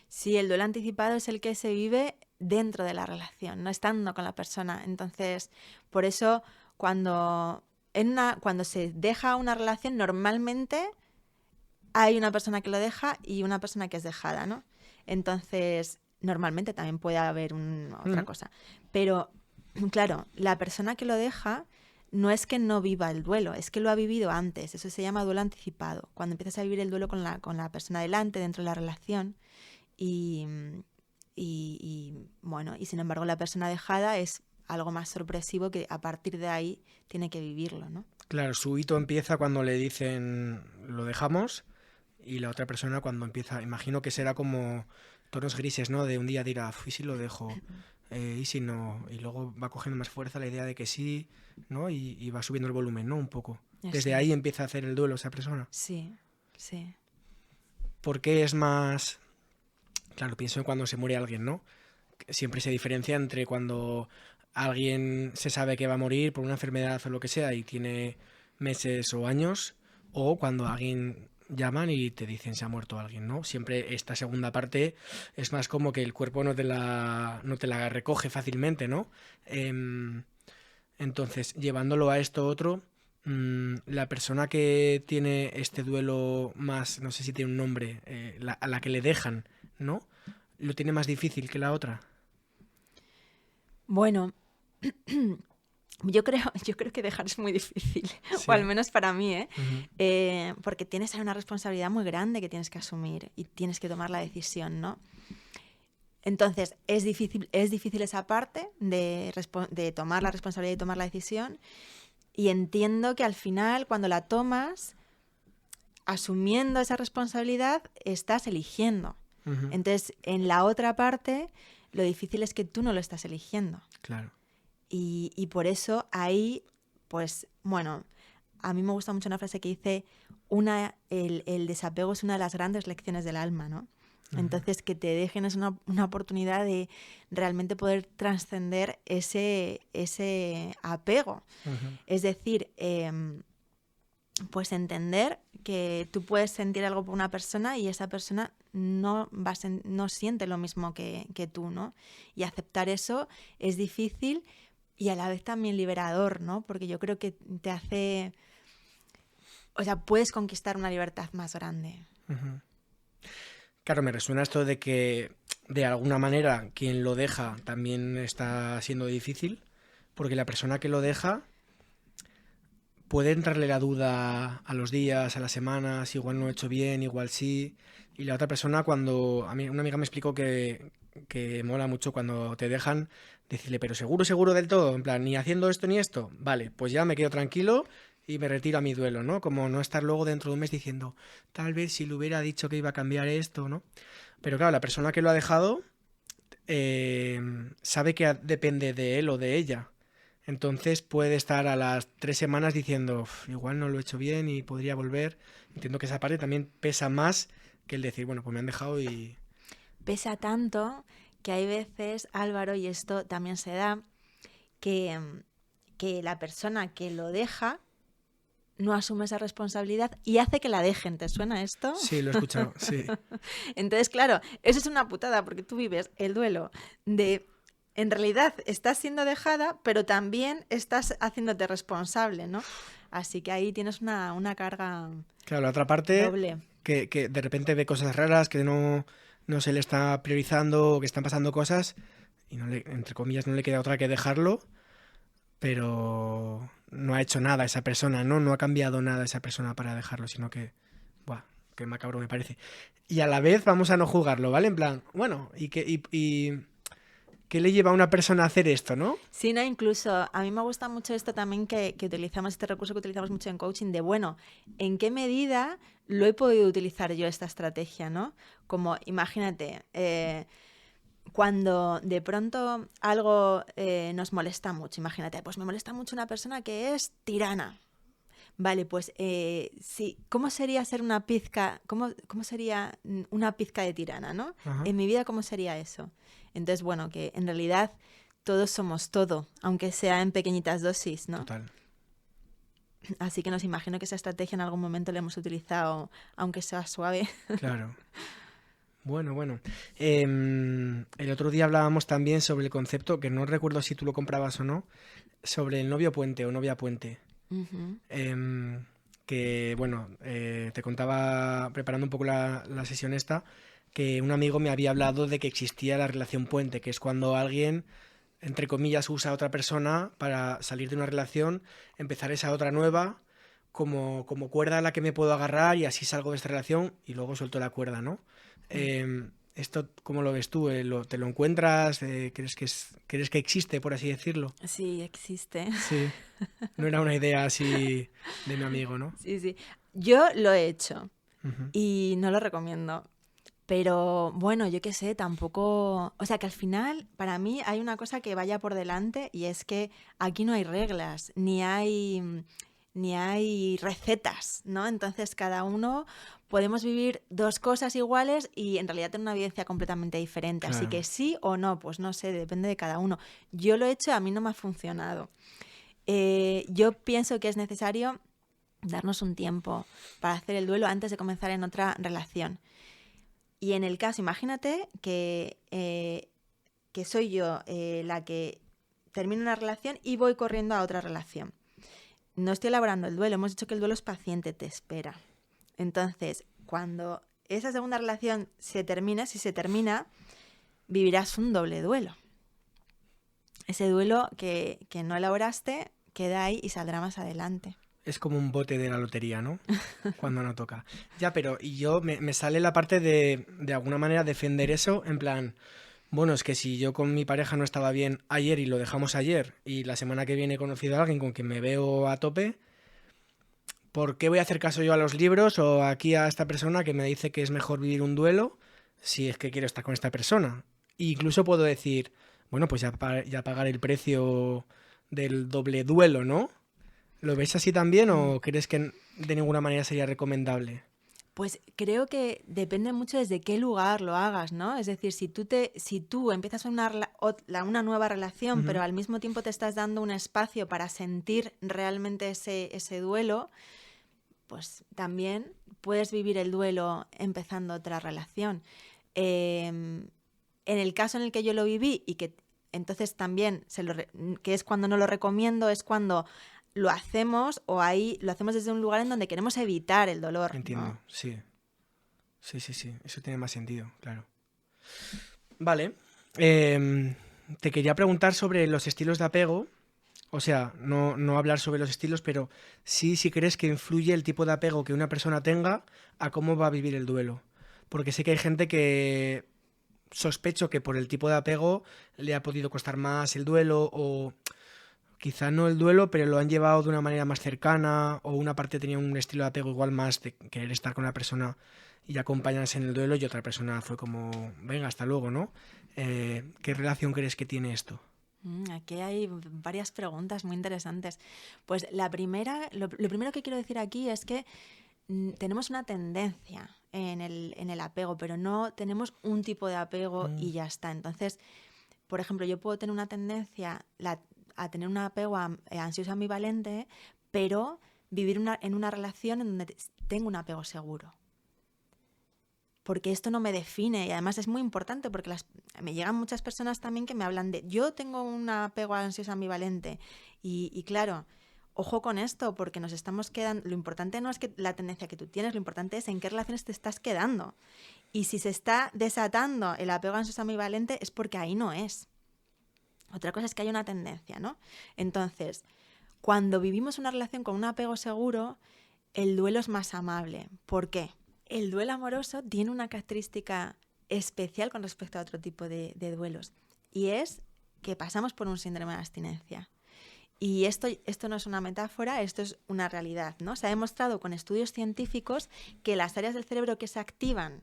S1: Sí, el duelo anticipado es el que se vive dentro de la relación, no estando con la persona. Entonces, por eso, cuando se deja una relación, normalmente hay una persona que lo deja y una persona que es dejada, ¿no? Entonces, normalmente también puede haber otra cosa. Pero, claro, la persona que lo deja no es que no viva el duelo, es que lo ha vivido antes. Eso se llama duelo anticipado. Cuando empiezas a vivir el duelo con la persona delante, dentro de la relación, y bueno, y sin embargo la persona dejada es algo más sorpresivo que a partir de ahí tiene que vivirlo, ¿no?
S2: Claro, su hito empieza cuando le dicen lo dejamos y la otra persona cuando empieza, imagino que será como tonos grises, ¿no? De un día dirá, ¿y si lo dejo? ¿Y si no? Y luego va cogiendo más fuerza la idea de que sí, ¿no? Y va subiendo el volumen, ¿no? Un poco. Desde ahí empieza a hacer el duelo esa persona.
S1: Sí, sí.
S2: ¿Por qué es más...? Claro, pienso en cuando se muere alguien, ¿no? Siempre se diferencia entre cuando alguien se sabe que va a morir por una enfermedad o lo que sea y tiene meses o años, o cuando alguien llaman y te dicen se ha muerto alguien, ¿no? Siempre esta segunda parte es más como que el cuerpo no te la recoge fácilmente, ¿no? Entonces, llevándolo a esto otro, la persona que tiene este duelo más, no sé si tiene un nombre, a la que le dejan, ¿no? ¿Lo tiene más difícil que la otra?
S1: Bueno, yo creo que dejar es muy difícil,
S2: Sí.
S1: o al menos para mí, ¿eh?
S2: Uh-huh.
S1: Porque tienes ahí una responsabilidad muy grande que tienes que asumir y tienes que tomar la decisión, ¿no? Entonces, es difícil esa parte de tomar la responsabilidad y tomar la decisión, y entiendo que al final, cuando la tomas, asumiendo esa responsabilidad, estás eligiendo.
S2: Uh-huh.
S1: Entonces, en la otra parte, lo difícil es que tú no lo estás eligiendo.
S2: Claro.
S1: Y por eso ahí, pues, bueno, a mí me gusta mucho una frase que dice, el desapego es una de las grandes lecciones del alma, ¿no?
S2: Uh-huh.
S1: Entonces, que te dejen es una oportunidad de realmente poder trascender ese apego.
S2: Uh-huh.
S1: Es decir, pues entender que tú puedes sentir algo por una persona y esa persona no siente lo mismo que tú, ¿no? Y aceptar eso es difícil y a la vez también liberador, ¿no? Porque yo creo que te hace... O sea, puedes conquistar una libertad más grande.
S2: Uh-huh. Claro, me resuena esto de que de alguna manera quien lo deja también está siendo difícil, porque la persona que lo deja puede entrarle la duda a los días, a las semanas, igual no lo he hecho bien, igual sí. Y la otra persona, a mí una amiga me explicó que mola mucho cuando te dejan decirle, pero seguro del todo, en plan, ni haciendo esto ni esto. Vale, pues ya me quedo tranquilo y me retiro a mi duelo, ¿no? Como no estar luego dentro de un mes diciendo, tal vez si le hubiera dicho que iba a cambiar esto, ¿no? Pero claro, la persona que lo ha dejado sabe que depende de él o de ella. Entonces puede estar a las 3 semanas diciendo, igual no lo he hecho bien y podría volver. Entiendo que esa parte también pesa más que el decir, bueno, pues me han dejado y...
S1: Pesa tanto que hay veces, Álvaro, y esto también se da, que la persona que lo deja no asume esa responsabilidad y hace que la dejen. ¿Te suena esto?
S2: Sí, lo he escuchado, sí.
S1: Entonces, claro, eso es una putada porque tú vives el duelo de... En realidad estás siendo dejada, pero también estás haciéndote responsable, ¿no? Así que ahí tienes una carga
S2: Claro, la otra parte,
S1: doble.
S2: que de repente ve cosas raras, que no se le está priorizando, o que están pasando cosas, y entre comillas no le queda otra que dejarlo, pero no ha hecho nada esa persona, ¿no? No ha cambiado nada esa persona para dejarlo, sino que, buah, qué macabro me parece. Y a la vez vamos a no jugarlo, ¿vale? En plan, bueno, ¿qué le lleva a una persona a hacer esto, no?
S1: Sí, no, incluso a mí me gusta mucho esto también que utilizamos, este recurso que utilizamos mucho en coaching, de bueno, ¿en qué medida lo he podido utilizar yo esta estrategia, no? Como, imagínate, cuando de pronto algo nos molesta mucho, imagínate, pues me molesta mucho una persona que es tirana. Vale, pues sí, ¿cómo sería ser una pizca, cómo sería una pizca de tirana, ¿no?
S2: Ajá.
S1: En mi vida, ¿cómo sería eso? Entonces, bueno, que en realidad todos somos todo, aunque sea en pequeñitas dosis, ¿no?
S2: Total.
S1: Así que nos imagino que esa estrategia en algún momento la hemos utilizado, aunque sea suave.
S2: Claro. Bueno. El otro día hablábamos también sobre el concepto, que no recuerdo si tú lo comprabas o no, sobre el novio puente o novia puente.
S1: Uh-huh.
S2: Que, bueno, te contaba, preparando un poco la sesión esta, que un amigo me había hablado de que existía la relación puente, que es cuando alguien, entre comillas, usa a otra persona para salir de una relación, empezar esa otra nueva, como cuerda a la que me puedo agarrar y así salgo de esta relación y luego suelto la cuerda, ¿no? ¿Esto cómo lo ves tú? ¿Te lo encuentras? ¿Crees que existe, por así decirlo?
S1: Sí, existe.
S2: Sí. No era una idea así de mi amigo, ¿no?
S1: Sí. Yo lo he hecho
S2: Uh-huh.
S1: y no lo recomiendo. Pero bueno, yo qué sé, tampoco... O sea, que al final, para mí, hay una cosa que vaya por delante y es que aquí no hay reglas, ni hay recetas, ¿no? Entonces, cada uno podemos vivir dos cosas iguales y en realidad tener una vivencia completamente diferente. Así
S2: Claro.
S1: que sí o no, pues no sé, depende de cada uno. Yo lo he hecho, a mí no me ha funcionado. Yo pienso que es necesario darnos un tiempo para hacer el duelo antes de comenzar en otra relación. Y en el caso, imagínate que soy yo la que termino una relación y voy corriendo a otra relación. No estoy elaborando el duelo, hemos dicho que el duelo es paciente, te espera. Entonces, cuando esa segunda relación se termina, si se termina, vivirás un doble duelo. Ese duelo que no elaboraste queda ahí y saldrá más adelante.
S2: Es como un bote de la lotería, ¿no? Cuando no toca. Ya, pero y yo me sale la parte de alguna manera defender eso, en plan, bueno, es que si yo con mi pareja no estaba bien ayer y lo dejamos ayer y la semana que viene he conocido a alguien con quien me veo a tope, ¿por qué voy a hacer caso yo a los libros o aquí a esta persona que me dice que es mejor vivir un duelo si es que quiero estar con esta persona? E incluso puedo decir, bueno, pues ya pagar el precio del doble duelo, ¿no? ¿Lo ves así también o crees que de ninguna manera sería recomendable?
S1: Pues creo que depende mucho desde qué lugar lo hagas, ¿no? Es decir, si tú empiezas una nueva relación, pero
S2: Ujú.
S1: al mismo tiempo te estás dando un espacio para sentir realmente ese duelo, pues también puedes vivir el duelo empezando otra relación. En el caso en el que yo lo viví y que entonces también, que es cuando no lo recomiendo, es cuando lo hacemos o ahí lo hacemos desde un lugar en donde queremos evitar el dolor, ¿no?
S2: Entiendo, sí. Sí. Eso tiene más sentido, claro. Vale. Te quería preguntar sobre los estilos de apego. O sea, no hablar sobre los estilos, pero sí si crees que influye el tipo de apego que una persona tenga a cómo va a vivir el duelo. Porque sé que hay gente que sospecho que por el tipo de apego le ha podido costar más el duelo o quizá no el duelo, pero lo han llevado de una manera más cercana o una parte tenía un estilo de apego igual más de querer estar con la persona y acompañarse en el duelo y otra persona fue como, venga, hasta luego, ¿no? ¿Qué relación crees que tiene esto?
S1: Aquí hay varias preguntas muy interesantes. Pues la primera, lo primero que quiero decir aquí es que tenemos una tendencia en el apego, pero no tenemos un tipo de apego y ya está. Entonces, por ejemplo, yo puedo tener una tendencia a tener un apego ansioso ambivalente, pero vivir en una relación en donde tengo un apego seguro. Porque esto no me define y además es muy importante porque me llegan muchas personas también que me hablan de yo tengo un apego ansioso ambivalente y claro, ojo con esto porque nos estamos quedando, lo importante no es que la tendencia que tú tienes, lo importante es en qué relaciones te estás quedando y si se está desatando el apego ansioso ambivalente es porque ahí no es. Otra cosa es que hay una tendencia, ¿no? Entonces, cuando vivimos una relación con un apego seguro, el duelo es más amable. ¿Por qué? El duelo amoroso tiene una característica especial con respecto a otro tipo de duelos y es que pasamos por un síndrome de abstinencia. Y esto no es una metáfora, esto es una realidad, ¿no? Se ha demostrado con estudios científicos que las áreas del cerebro que se activan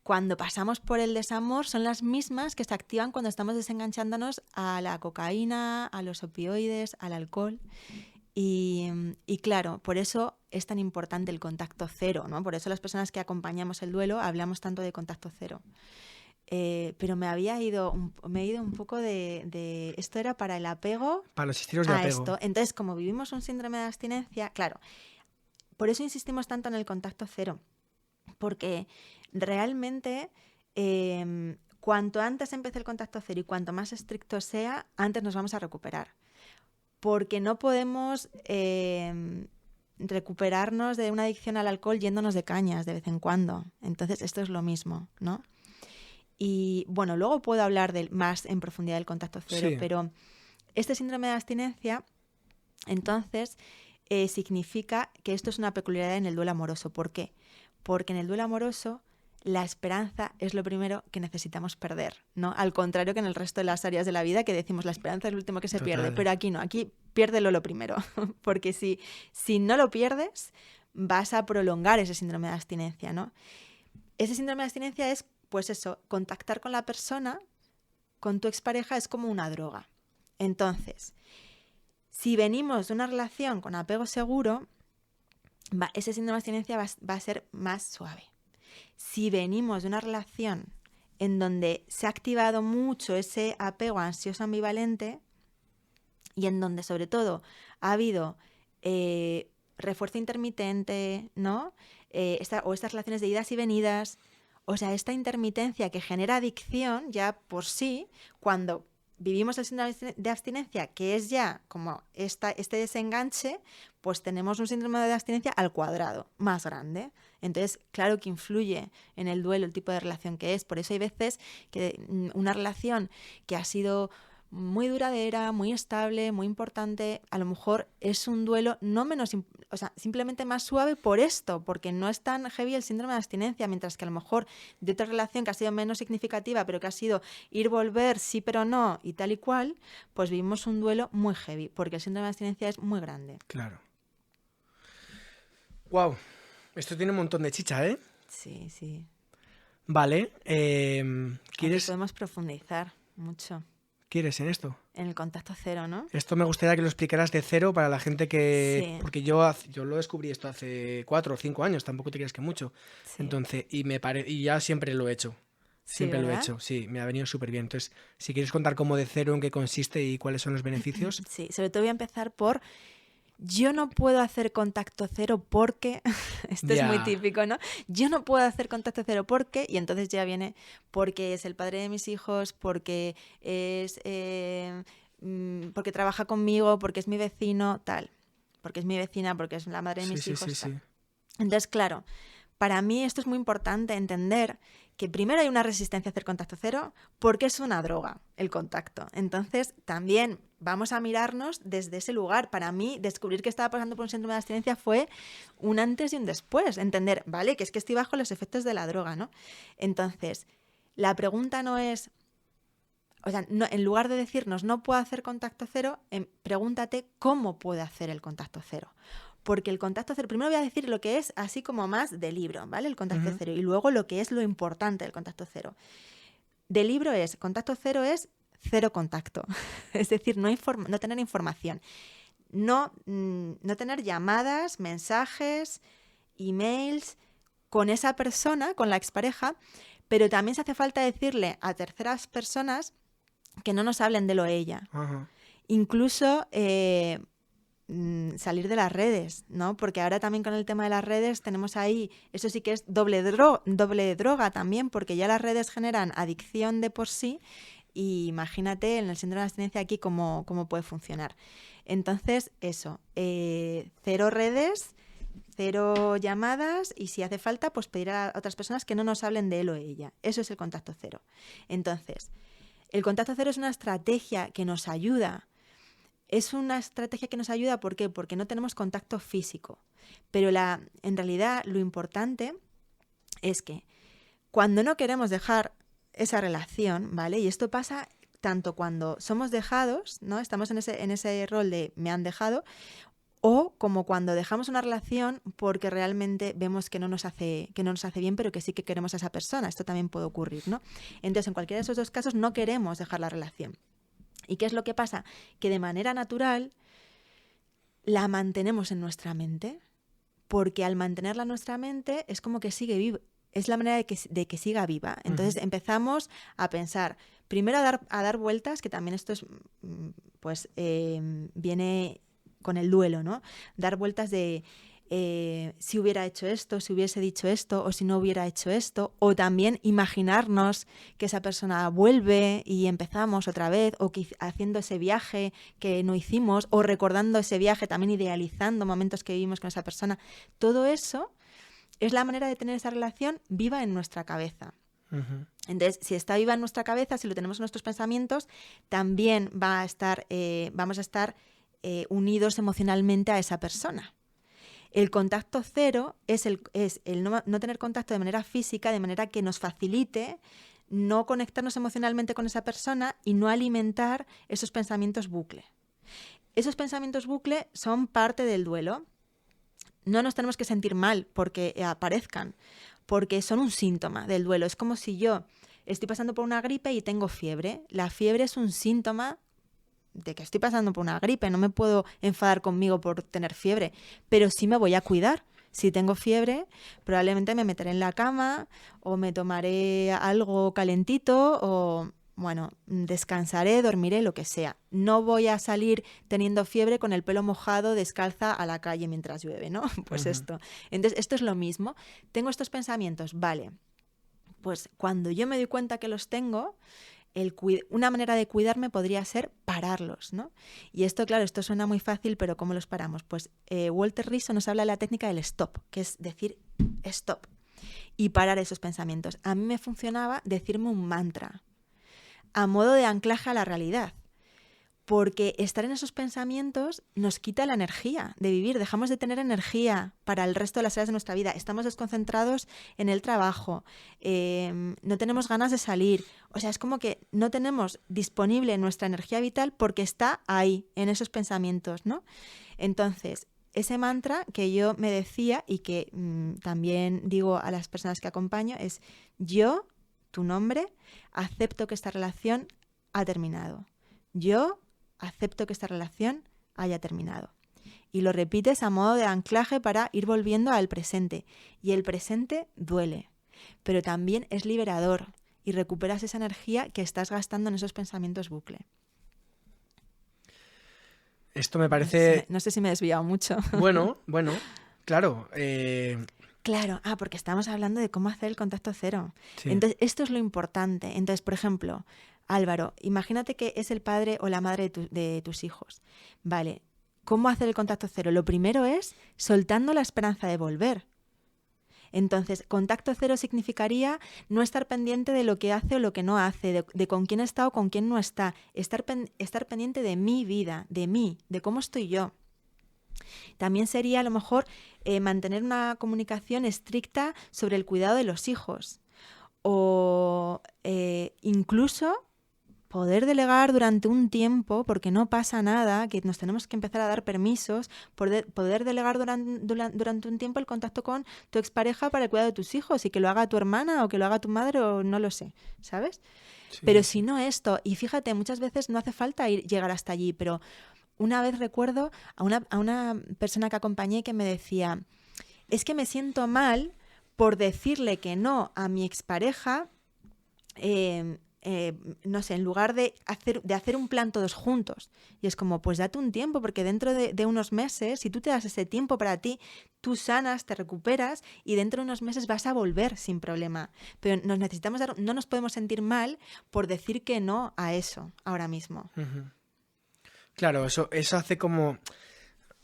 S1: cuando pasamos por el desamor son las mismas que se activan cuando estamos desenganchándonos a la cocaína, a los opioides, al alcohol. Y claro, por eso es tan importante el contacto cero, ¿no? Por eso las personas que acompañamos el duelo hablamos tanto de contacto cero. Pero me he ido un poco de... Esto era para el apego
S2: Para los estilos de
S1: a
S2: apego.
S1: esto. Entonces, como vivimos un síndrome de abstinencia, claro, por eso insistimos tanto en el contacto cero. Porque realmente cuanto antes empiece el contacto cero y cuanto más estricto sea, antes nos vamos a recuperar. Porque no podemos recuperarnos de una adicción al alcohol yéndonos de cañas de vez en cuando. Entonces, esto es lo mismo, ¿no? Y bueno, luego puedo hablar más en profundidad del contacto cero,
S2: Sí.
S1: pero este síndrome de abstinencia, entonces, significa que esto es una peculiaridad en el duelo amoroso. ¿Por qué? Porque en el duelo amoroso la esperanza es lo primero que necesitamos perder, ¿no? Al contrario que en el resto de las áreas de la vida que decimos la esperanza es lo último que se pierde, pero aquí no, aquí piérdelo lo primero, porque si no lo pierdes vas a prolongar ese síndrome de abstinencia, ¿no? ese síndrome de abstinencia es, pues eso, contactar con la persona, con tu expareja es como una droga. Entonces, si venimos de una relación con apego seguro, ese síndrome de abstinencia va a ser más suave. Si venimos de una relación en donde se ha activado mucho ese apego ansioso ambivalente y en donde sobre todo ha habido refuerzo intermitente, ¿no? O estas relaciones de idas y venidas, o sea, esta intermitencia que genera adicción ya por sí, cuando vivimos el síndrome de abstinencia, que es ya como este desenganche, pues tenemos un síndrome de abstinencia al cuadrado, más grande. Entonces, claro que influye en el duelo el tipo de relación que es. Por eso hay veces que una relación que ha sido muy duradera, muy estable, muy importante, a lo mejor es un duelo no menos, o sea, simplemente más suave por esto, porque no es tan heavy el síndrome de abstinencia, mientras que a lo mejor de otra relación que ha sido menos significativa, pero que ha sido ir, volver, sí pero no y tal y cual, pues vivimos un duelo muy heavy, porque el síndrome de abstinencia es muy grande.
S2: Claro. Wow, esto tiene un montón de chicha, ¿eh?
S1: Sí, sí.
S2: Vale,
S1: ¿quieres? Aquí podemos profundizar mucho.
S2: ¿Quieres en esto?
S1: En el contacto cero, ¿no?
S2: Esto me gustaría que lo explicaras de cero para la gente que...
S1: Sí.
S2: Porque yo lo descubrí esto hace 4 o 5 años, tampoco te creas que mucho.
S1: Sí.
S2: Entonces, y ya siempre lo he hecho. Siempre lo he hecho, sí, me ha venido súper bien. Entonces, si quieres contar cómo de cero, en qué consiste y cuáles son los beneficios.
S1: Sí, sobre todo voy a empezar por... Yo no puedo hacer contacto cero porque, esto es muy típico, ¿no? Yo no puedo hacer contacto cero porque, y entonces ya viene porque es el padre de mis hijos, porque es porque trabaja conmigo, porque es mi vecino, tal, porque es mi vecina, porque es la madre de mis hijos, tal. Entonces, claro, para mí esto es muy importante entender que primero hay una resistencia a hacer contacto cero porque es una droga el contacto. Entonces, también vamos a mirarnos desde ese lugar. Para mí, descubrir que estaba pasando por un síndrome de abstinencia fue un antes y un después. Entender, vale, que es que estoy bajo los efectos de la droga, ¿no? Entonces, la pregunta no es... O sea, no, en lugar de decirnos no puedo hacer contacto cero, pregúntate cómo puedo hacer el contacto cero. Porque el contacto cero, primero voy a decir lo que es así como más de libro, ¿vale? El contacto cero. Y luego lo que es lo importante del contacto cero. De libro es, contacto cero es cero contacto. Es decir, no tener información. No tener llamadas, mensajes, emails con esa persona, con la expareja, pero también se hace falta decirle a terceras personas que no nos hablen de lo ella.
S2: Ajá.
S1: Incluso... salir de las redes, ¿no? Porque ahora también con el tema de las redes tenemos ahí, eso sí que es doble droga también, porque ya las redes generan adicción de por sí y imagínate en el síndrome de abstinencia aquí cómo puede funcionar. Entonces, eso, cero redes, cero llamadas y si hace falta, pues pedir a otras personas que no nos hablen de él o ella. Eso es el contacto cero. Entonces, el contacto cero es una estrategia que nos ayuda. Es una estrategia que nos ayuda, ¿por qué? Porque no tenemos contacto físico. Pero en realidad lo importante es que cuando no queremos dejar esa relación, ¿vale? Y esto pasa tanto cuando somos dejados, ¿no? Estamos en ese rol de me han dejado, o como cuando dejamos una relación porque realmente vemos que no nos hace bien, pero que sí que queremos a esa persona. Esto también puede ocurrir, ¿no? Entonces, en cualquiera de esos dos casos no queremos dejar la relación. ¿Y qué es lo que pasa? Que de manera natural la mantenemos en nuestra mente, porque al mantenerla en nuestra mente es como que sigue viva, es la manera de que siga viva. Entonces empezamos a pensar, primero a dar vueltas, que también esto es, pues viene con el duelo, ¿no? Dar vueltas de... si hubiera hecho esto, si hubiese dicho esto o si no hubiera hecho esto, o también imaginarnos que esa persona vuelve y empezamos otra vez, o que haciendo ese viaje que no hicimos, o recordando ese viaje, también idealizando momentos que vivimos con esa persona. Todo eso es la manera de tener esa relación viva en nuestra cabeza.
S2: Uh-huh.
S1: Entonces, si está viva en nuestra cabeza, si lo tenemos en nuestros pensamientos, también vamos a estar unidos emocionalmente a esa persona. El contacto cero es el no tener contacto de manera física, de manera que nos facilite no conectarnos emocionalmente con esa persona y no alimentar esos pensamientos bucle. Esos pensamientos bucle son parte del duelo. No nos tenemos que sentir mal porque aparezcan, porque son un síntoma del duelo. Es como si yo estoy pasando por una gripe y tengo fiebre. La fiebre es un síntoma de que estoy pasando por una gripe. No me puedo enfadar conmigo por tener fiebre, pero sí me voy a cuidar. Si tengo fiebre, probablemente me meteré en la cama o me tomaré algo calentito o, bueno, descansaré, dormiré, lo que sea. No voy a salir teniendo fiebre con el pelo mojado, descalza a la calle mientras llueve, ¿no? Pues esto. Entonces, esto es lo mismo. Tengo estos pensamientos, vale. Pues cuando yo me doy cuenta que los tengo, una manera de cuidarme podría ser pararlos, ¿no? Y esto, claro, esto suena muy fácil, pero ¿cómo los paramos? Pues Walter Rizzo nos habla de la técnica del stop, que es decir stop y parar esos pensamientos. A mí me funcionaba decirme un mantra a modo de anclaje a la realidad, porque estar en esos pensamientos nos quita la energía de vivir, dejamos de tener energía para el resto de las áreas de nuestra vida, estamos desconcentrados en el trabajo, no tenemos ganas de salir, o sea, es como que no tenemos disponible nuestra energía vital porque está ahí, en esos pensamientos, ¿no? Entonces, ese mantra que yo me decía y que también digo a las personas que acompaño es: yo, tu nombre, acepto que esta relación ha terminado. Yo acepto que esta relación haya terminado. Y lo repites a modo de anclaje para ir volviendo al presente. Y el presente duele, pero también es liberador y recuperas esa energía que estás gastando en esos pensamientos bucle.
S2: Esto me parece...
S1: No sé si me he desviado mucho.
S2: Bueno, claro.
S1: Claro, porque estamos hablando de cómo hacer el contacto cero.
S2: Sí.
S1: Entonces, esto es lo importante. Entonces, por ejemplo, Álvaro, imagínate que es el padre o la madre de tus hijos. Vale, ¿cómo hacer el contacto cero? Lo primero es soltando la esperanza de volver. Entonces, contacto cero significaría no estar pendiente de lo que hace o lo que no hace, de con quién está o con quién no está. Estar pendiente de mi vida, de mí, de cómo estoy yo. También sería a lo mejor mantener una comunicación estricta sobre el cuidado de los hijos o incluso poder delegar durante un tiempo, porque no pasa nada, que nos tenemos que empezar a dar permisos, poder delegar durante un tiempo el contacto con tu expareja para el cuidado de tus hijos y que lo haga tu hermana o que lo haga tu madre o no lo sé, ¿sabes? Sí. Pero si no esto, y fíjate, muchas veces no hace falta llegar hasta allí, pero una vez recuerdo a una persona que acompañé que me decía: es que me siento mal por decirle que no a mi expareja, no sé, en lugar de hacer un plan todos juntos. Y es como, pues date un tiempo, porque dentro de unos meses, si tú te das ese tiempo para ti, tú sanas, te recuperas y dentro de unos meses vas a volver sin problema. Pero no nos podemos sentir mal por decir que no a eso ahora mismo.
S2: Uh-huh. Claro, eso hace como...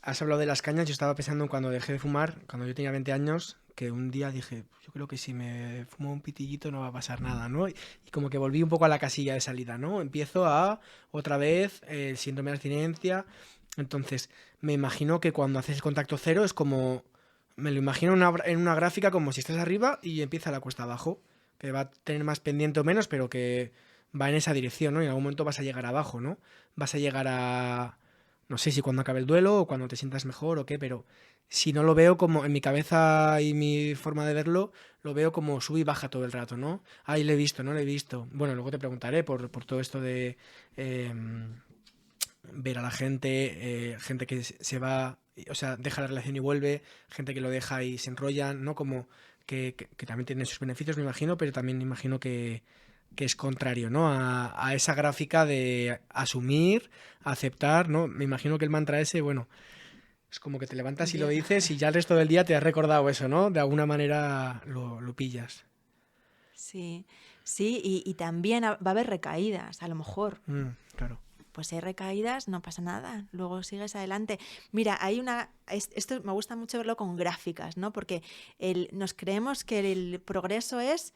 S2: Has hablado de las cañas, yo estaba pensando en cuando dejé de fumar, cuando yo tenía 20 años, que un día dije, yo creo que si me fumo un pitillito no va a pasar nada, ¿no? Y como que volví un poco a la casilla de salida, ¿no? Empiezo otra vez, el síndrome de abstinencia. Entonces, me imagino que cuando haces el contacto cero es como... Me lo imagino en una gráfica como si estás arriba y empieza la cuesta abajo, que va a tener más pendiente o menos, pero que va en esa dirección, ¿no? Y en algún momento vas a llegar abajo, ¿no? Vas a llegar a... No sé si cuando acabe el duelo o cuando te sientas mejor o qué, pero si no lo veo como en mi cabeza y mi forma de verlo, lo veo como sube y baja todo el rato, ¿no? Ahí le he visto, no le he visto. Bueno, luego te preguntaré por todo esto de ver a la gente, gente que se va, o sea, deja la relación y vuelve, gente que lo deja y se enrollan, ¿no? Como que también tiene sus beneficios, me imagino, pero también me imagino que es contrario, ¿no? A esa gráfica de asumir, aceptar, ¿no? Me imagino que el mantra ese, bueno, es como que te levantas y lo dices y ya el resto del día te has recordado eso, ¿no? De alguna manera lo pillas.
S1: Sí, y también va a haber recaídas, a lo mejor.
S2: Claro.
S1: Pues si hay recaídas, no pasa nada, luego sigues adelante. Mira, esto me gusta mucho verlo con gráficas, ¿no? Porque nos creemos que el progreso es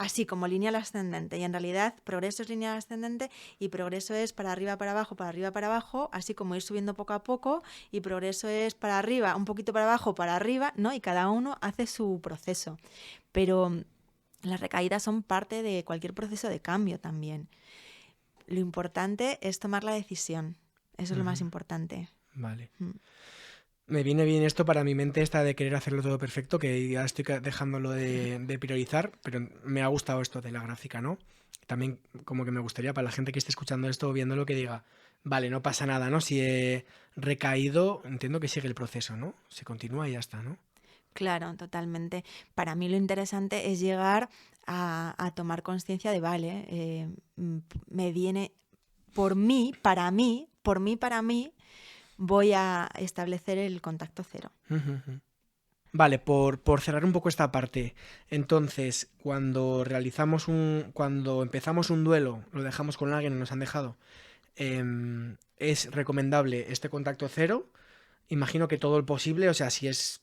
S1: así como lineal ascendente, y en realidad progreso es lineal ascendente y progreso es para arriba, para abajo, así como ir subiendo poco a poco, y progreso es para arriba, un poquito para abajo, para arriba, ¿no? Y cada uno hace su proceso. Pero las recaídas son parte de cualquier proceso de cambio también. Lo importante es tomar la decisión. Eso es lo más importante.
S2: Vale. Me viene bien esto para mi mente esta de querer hacerlo todo perfecto, que ya estoy dejándolo de priorizar, pero me ha gustado esto de la gráfica, ¿no? También como que me gustaría para la gente que esté escuchando esto o viéndolo que diga, vale, no pasa nada, ¿no? Si he recaído, entiendo que sigue el proceso, ¿no? Se continúa y ya está, ¿no?
S1: Claro, totalmente. Para mí lo interesante es llegar a tomar conciencia de, vale, me viene por mí, para mí, voy a establecer el contacto cero.
S2: Vale, por cerrar un poco esta parte, entonces, cuando empezamos un duelo, lo dejamos con alguien y nos han dejado, es recomendable este contacto cero. Imagino que todo el posible, o sea, si es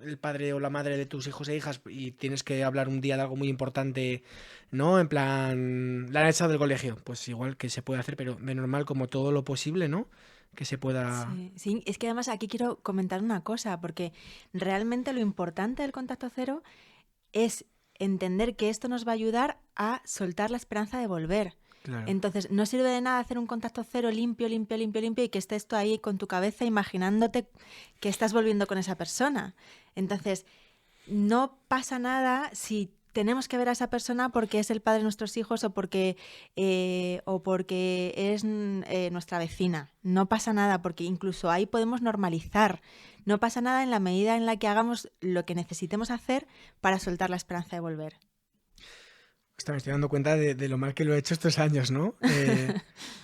S2: el padre o la madre de tus hijos e hijas y tienes que hablar un día de algo muy importante, ¿no? En plan, la han echado del colegio, pues igual que se puede hacer, pero de normal como todo lo posible, ¿no? Que se pueda...
S1: Sí, sí, es que además aquí quiero comentar una cosa, porque realmente lo importante del contacto cero es entender que esto nos va a ayudar a soltar la esperanza de volver.
S2: Claro.
S1: Entonces, no sirve de nada hacer un contacto cero limpio y que estés tú ahí con tu cabeza imaginándote que estás volviendo con esa persona. Entonces, no pasa nada si tenemos que ver a esa persona porque es el padre de nuestros hijos o porque es nuestra vecina. No pasa nada porque incluso ahí podemos normalizar. No pasa nada en la medida en la que hagamos lo que necesitemos hacer para soltar la esperanza de volver.
S2: Me estoy dando cuenta de lo mal que lo he hecho estos años, ¿no?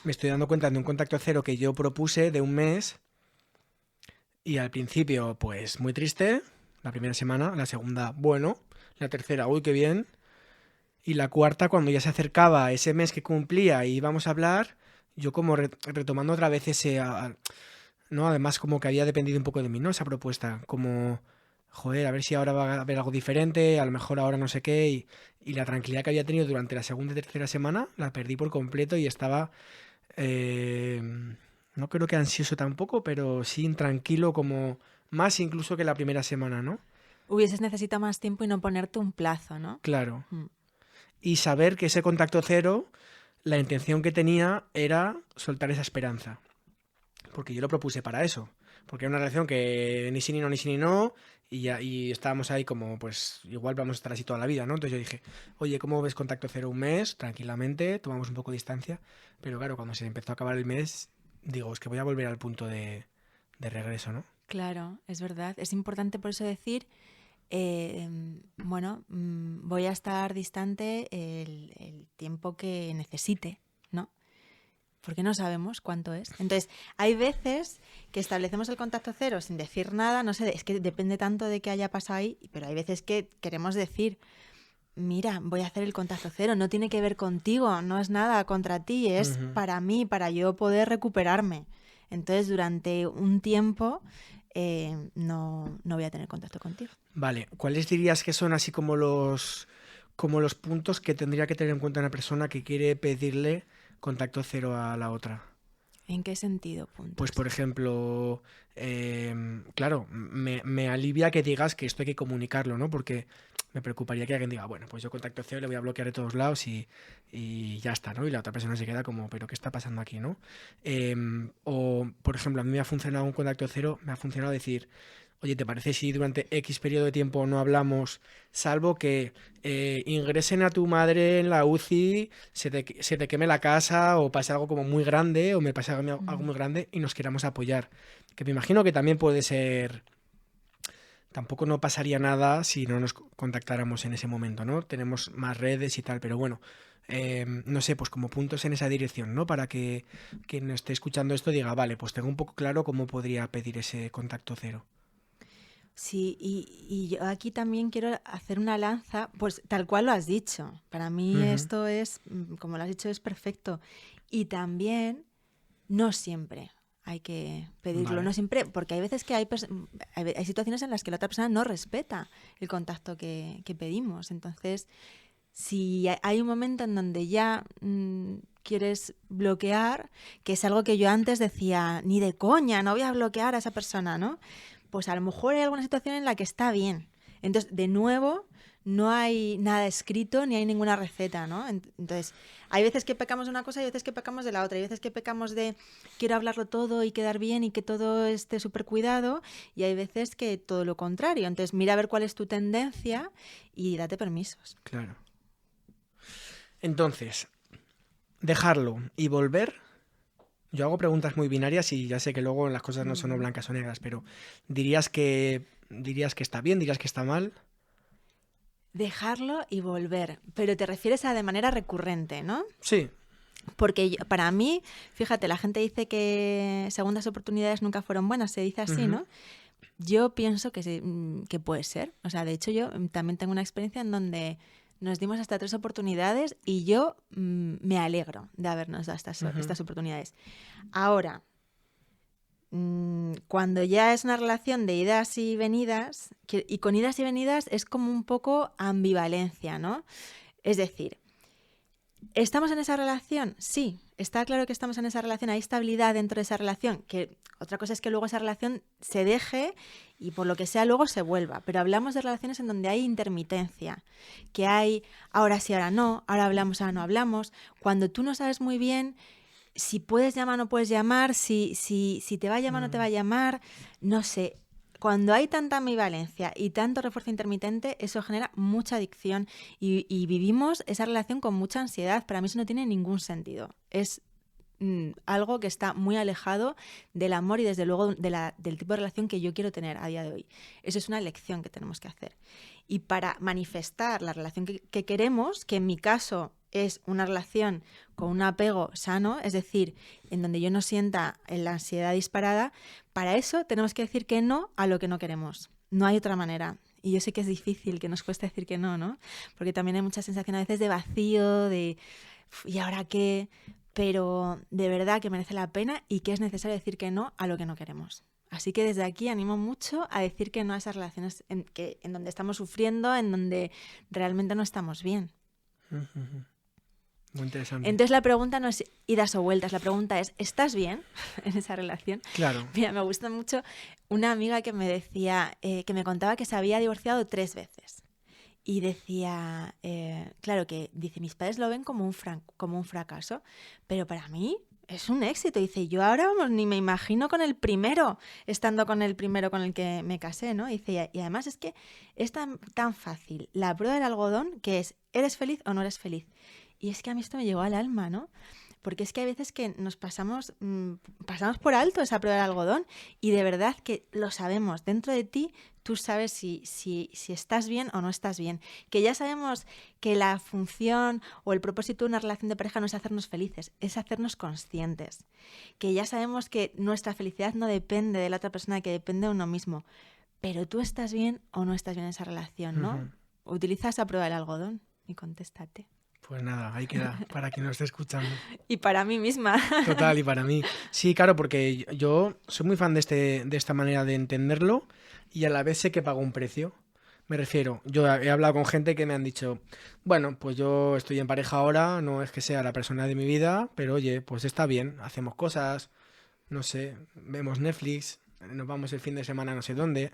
S2: Me estoy dando cuenta de un contacto cero que yo propuse de un mes y al principio, pues muy triste, la primera semana, la segunda, bueno, la tercera, uy, qué bien, y la cuarta, cuando ya se acercaba ese mes que cumplía y íbamos a hablar, yo como retomando otra vez ¿no? Además como que había dependido un poco de mí, ¿no? Esa propuesta, como... Joder, a ver si ahora va a haber algo diferente, a lo mejor ahora no sé qué, y la tranquilidad que había tenido durante la segunda y tercera semana la perdí por completo y estaba, eh, no creo que ansioso tampoco, pero sí intranquilo como más incluso que la primera semana, ¿no?
S1: Hubieses necesitado más tiempo y no ponerte un plazo, ¿no?
S2: Claro.
S1: Mm.
S2: Y saber que ese contacto cero, la intención que tenía era soltar esa esperanza, porque yo lo propuse para eso, porque era una relación que ni sí ni no, ni sí ni no, y estábamos ahí como, pues igual vamos a estar así toda la vida, ¿no? Entonces yo dije, oye, ¿cómo ves contacto cero un mes? Tranquilamente, tomamos un poco de distancia, pero claro, cuando se empezó a acabar el mes, digo, es que voy a volver al punto de regreso, ¿no?
S1: Claro, es verdad. Es importante por eso decir, voy a estar distante el tiempo que necesite, ¿no? Porque no sabemos cuánto es. Entonces, hay veces que establecemos el contacto cero sin decir nada, no sé, es que depende tanto de qué haya pasado ahí, pero hay veces que queremos decir, mira, voy a hacer el contacto cero, no tiene que ver contigo, no es nada contra ti, es para mí, para yo poder recuperarme. Entonces, durante un tiempo no voy a tener contacto contigo.
S2: Vale, ¿cuáles dirías que son así como los puntos que tendría que tener en cuenta una persona que quiere pedirle contacto cero a la otra?
S1: ¿En qué sentido, puntos?
S2: Pues, por ejemplo, claro, me alivia que digas que esto hay que comunicarlo, ¿no? Porque me preocuparía que alguien diga, bueno, pues yo contacto cero, le voy a bloquear de todos lados y ya está, ¿no? Y la otra persona se queda como, ¿pero qué está pasando aquí, no? O, por ejemplo, a mí me ha funcionado un contacto cero, me ha funcionado decir, oye, ¿te parece si durante X periodo de tiempo no hablamos, salvo que ingresen a tu madre en la UCI, se te queme la casa o pase algo como muy grande o me pase algo muy grande y nos queramos apoyar? Que me imagino que también puede ser... Tampoco no pasaría nada si no nos contactáramos en ese momento, ¿no? Tenemos más redes y tal, pero bueno, no sé, pues como puntos en esa dirección, ¿no? Para que quien esté escuchando esto diga, vale, pues tengo un poco claro cómo podría pedir ese contacto cero.
S1: Sí, y yo aquí también quiero hacer una lanza, pues tal cual lo has dicho. Para mí esto es, como lo has dicho, es perfecto. Y también, no siempre hay que pedirlo,
S2: Vale.
S1: no siempre, porque hay veces que hay situaciones en las que la otra persona no respeta el contacto que pedimos. Entonces, si hay un momento en donde ya quieres bloquear, que es algo que yo antes decía, ni de coña, no voy a bloquear a esa persona, ¿no? Pues a lo mejor hay alguna situación en la que está bien. Entonces, de nuevo, no hay nada escrito ni hay ninguna receta, ¿no? Entonces, hay veces que pecamos de una cosa y hay veces que pecamos de la otra. Hay veces que pecamos de quiero hablarlo todo y quedar bien y que todo esté súper cuidado, y hay veces que todo lo contrario. Entonces, mira a ver cuál es tu tendencia y date permisos.
S2: Claro. Entonces, dejarlo y volver. Yo hago preguntas muy binarias y ya sé que luego las cosas no son o blancas o negras, pero ¿dirías que está bien? ¿Dirías que está mal?
S1: Dejarlo y volver. Pero te refieres a de manera recurrente, ¿no?
S2: Sí.
S1: Porque para mí, fíjate, la gente dice que segundas oportunidades nunca fueron buenas, se dice así, ¿no? Yo pienso que, que puede ser. O sea, de hecho yo también tengo una experiencia en donde nos dimos hasta 3 oportunidades y yo me alegro de habernos dado estas oportunidades. Ahora, cuando ya es una relación de idas y venidas, y con idas y venidas es como un poco ambivalencia, ¿no? Es decir, ¿estamos en esa relación? Sí, está claro que estamos en esa relación, hay estabilidad dentro de esa relación, que otra cosa es que luego esa relación se deje y por lo que sea luego se vuelva, pero hablamos de relaciones en donde hay intermitencia, que hay ahora sí, ahora no, ahora hablamos, ahora no hablamos, cuando tú no sabes muy bien si puedes llamar o no puedes llamar, si te va a llamar o no te va a llamar, no sé. Cuando hay tanta ambivalencia y tanto refuerzo intermitente, eso genera mucha adicción y vivimos esa relación con mucha ansiedad. Para mí eso no tiene ningún sentido. Es algo que está muy alejado del amor y desde luego del tipo de relación que yo quiero tener a día de hoy. Eso es una elección que tenemos que hacer. Y para manifestar la relación que queremos, que en mi caso es una relación con un apego sano, es decir, en donde yo no sienta la ansiedad disparada, para eso tenemos que decir que no a lo que no queremos. No hay otra manera. Y yo sé que es difícil, que nos cuesta decir que no, ¿no? Porque también hay mucha sensación a veces de vacío, de ¿y ahora qué? Pero de verdad que merece la pena y que es necesario decir que no a lo que no queremos. Así que desde aquí animo mucho a decir que no a esas relaciones en donde estamos sufriendo, en donde realmente no estamos bien.
S2: Muy interesante.
S1: Entonces la pregunta no es idas o vueltas, la pregunta es ¿estás bien en esa relación?
S2: Claro.
S1: Mira, me gusta mucho una amiga que me decía, que me contaba que se había divorciado 3 veces. Y decía, claro que, dice, mis padres lo ven como un fracaso, pero para mí es un éxito. Dice, yo ahora vamos, ni me imagino con el primero, estando con el primero con el que me casé, ¿no? Dice, y además es que es tan fácil la prueba del algodón, que es, ¿eres feliz o no eres feliz? Y es que a mí esto me llegó al alma, ¿no? Porque es que hay veces que nos pasamos por alto esa prueba del algodón y de verdad que lo sabemos. Dentro de ti tú sabes si estás bien o no estás bien. Que ya sabemos que la función o el propósito de una relación de pareja no es hacernos felices, es hacernos conscientes. Que ya sabemos que nuestra felicidad no depende de la otra persona, que depende de uno mismo. Pero tú estás bien o no estás bien en esa relación, ¿no? Utiliza esa prueba del algodón y contéstate.
S2: Pues nada, ahí queda, para quien nos esté escuchando.
S1: Y para mí misma.
S2: Total, y para mí. Sí, claro, porque yo soy muy fan de esta manera de entenderlo y a la vez sé que pago un precio. Me refiero, yo he hablado con gente que me han dicho, bueno, pues yo estoy en pareja ahora, no es que sea la persona de mi vida, pero oye, pues está bien, hacemos cosas, no sé, vemos Netflix, nos vamos el fin de semana no sé dónde.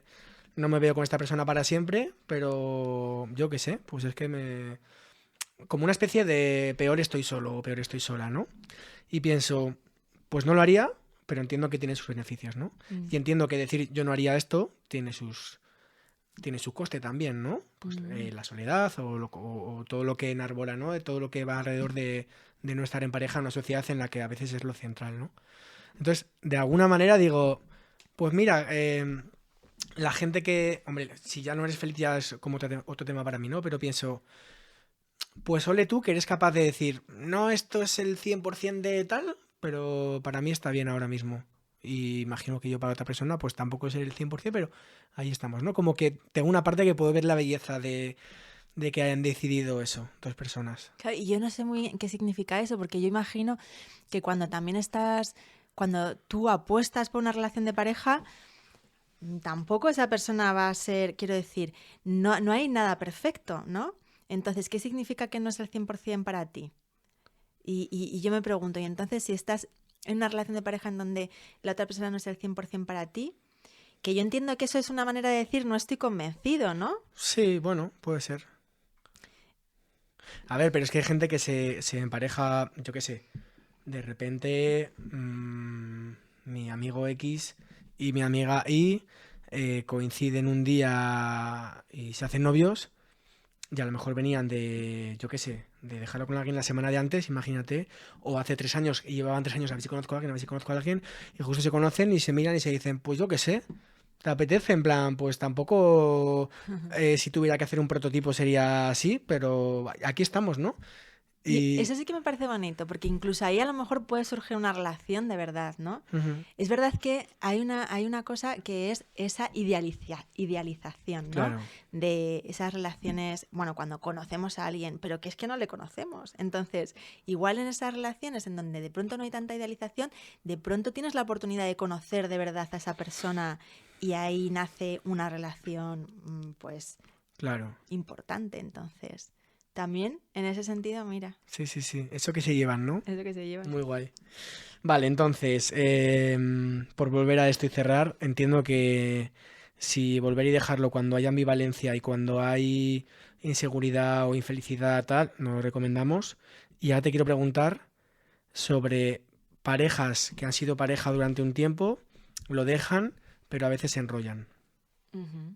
S2: No me veo con esta persona para siempre, pero yo qué sé, pues es que como una especie de peor estoy solo o peor estoy sola, ¿no? Y pienso, pues no lo haría, pero entiendo que tiene sus beneficios, ¿no? Y entiendo que decir yo no haría esto tiene su coste también, ¿no? Pues la soledad o todo lo que enarbola, ¿no? De todo lo que va alrededor de no estar en pareja en una sociedad en la que a veces es lo central, ¿no? Entonces, de alguna manera digo, pues mira, la gente que, hombre, si ya no eres feliz ya es como otro tema para mí, ¿no? Pero pienso, pues ole tú que eres capaz de decir, no, esto es el 100% de tal, pero para mí está bien ahora mismo. Y imagino que yo para otra persona pues tampoco es el 100%, pero ahí estamos, ¿no? Como que tengo una parte que puedo ver la belleza de que hayan decidido eso, 2 personas.
S1: Claro, y yo no sé muy bien qué significa eso, porque yo imagino que cuando tú apuestas por una relación de pareja, tampoco esa persona va a ser, quiero decir, no hay nada perfecto, ¿no? Entonces, ¿qué significa que no es el 100% para ti? Y yo me pregunto, y entonces si estás en una relación de pareja en donde la otra persona no es el 100% para ti, Que yo entiendo que eso es una manera de decir no estoy convencido, ¿no?
S2: Sí, bueno, puede ser. A ver, pero es que hay gente que se empareja, yo qué sé, de repente mi amigo X y mi amiga Y coinciden un día y se hacen novios y a lo mejor venían de, yo qué sé, de dejarlo con alguien la semana de antes, imagínate, o hace 3 años y llevaban 3 años a ver si conozco a alguien, a ver si conozco a alguien, y justo se conocen y se miran y se dicen, pues yo qué sé, ¿te apetece? En plan, pues tampoco si tuviera que hacer un prototipo sería así, pero aquí estamos, ¿no?
S1: Y
S2: Y...
S1: eso sí que me parece bonito, porque incluso ahí a lo mejor puede surgir una relación de verdad, ¿no?
S2: Ujú,
S1: Es verdad que hay una cosa que es esa idealización, ¿no?
S2: claro,
S1: De esas relaciones, bueno, cuando conocemos a alguien, pero que es que no le conocemos. Entonces, igual en esas relaciones en donde de pronto no hay tanta idealización, de pronto tienes la oportunidad de conocer de verdad a esa persona y ahí nace una relación, pues,
S2: claro.
S1: importante. Entonces, también en ese sentido, mira,
S2: Sí, sí, sí. Eso que se llevan, ¿no?
S1: es lo que se lleva.
S2: Muy guay. Vale, entonces, por volver a esto y cerrar, entiendo que si volver y dejarlo cuando hay ambivalencia y cuando hay inseguridad o infelicidad tal, no lo recomendamos. Y ahora te quiero preguntar sobre parejas que han sido pareja durante un tiempo, lo dejan, pero a veces se enrollan.
S1: Ujú.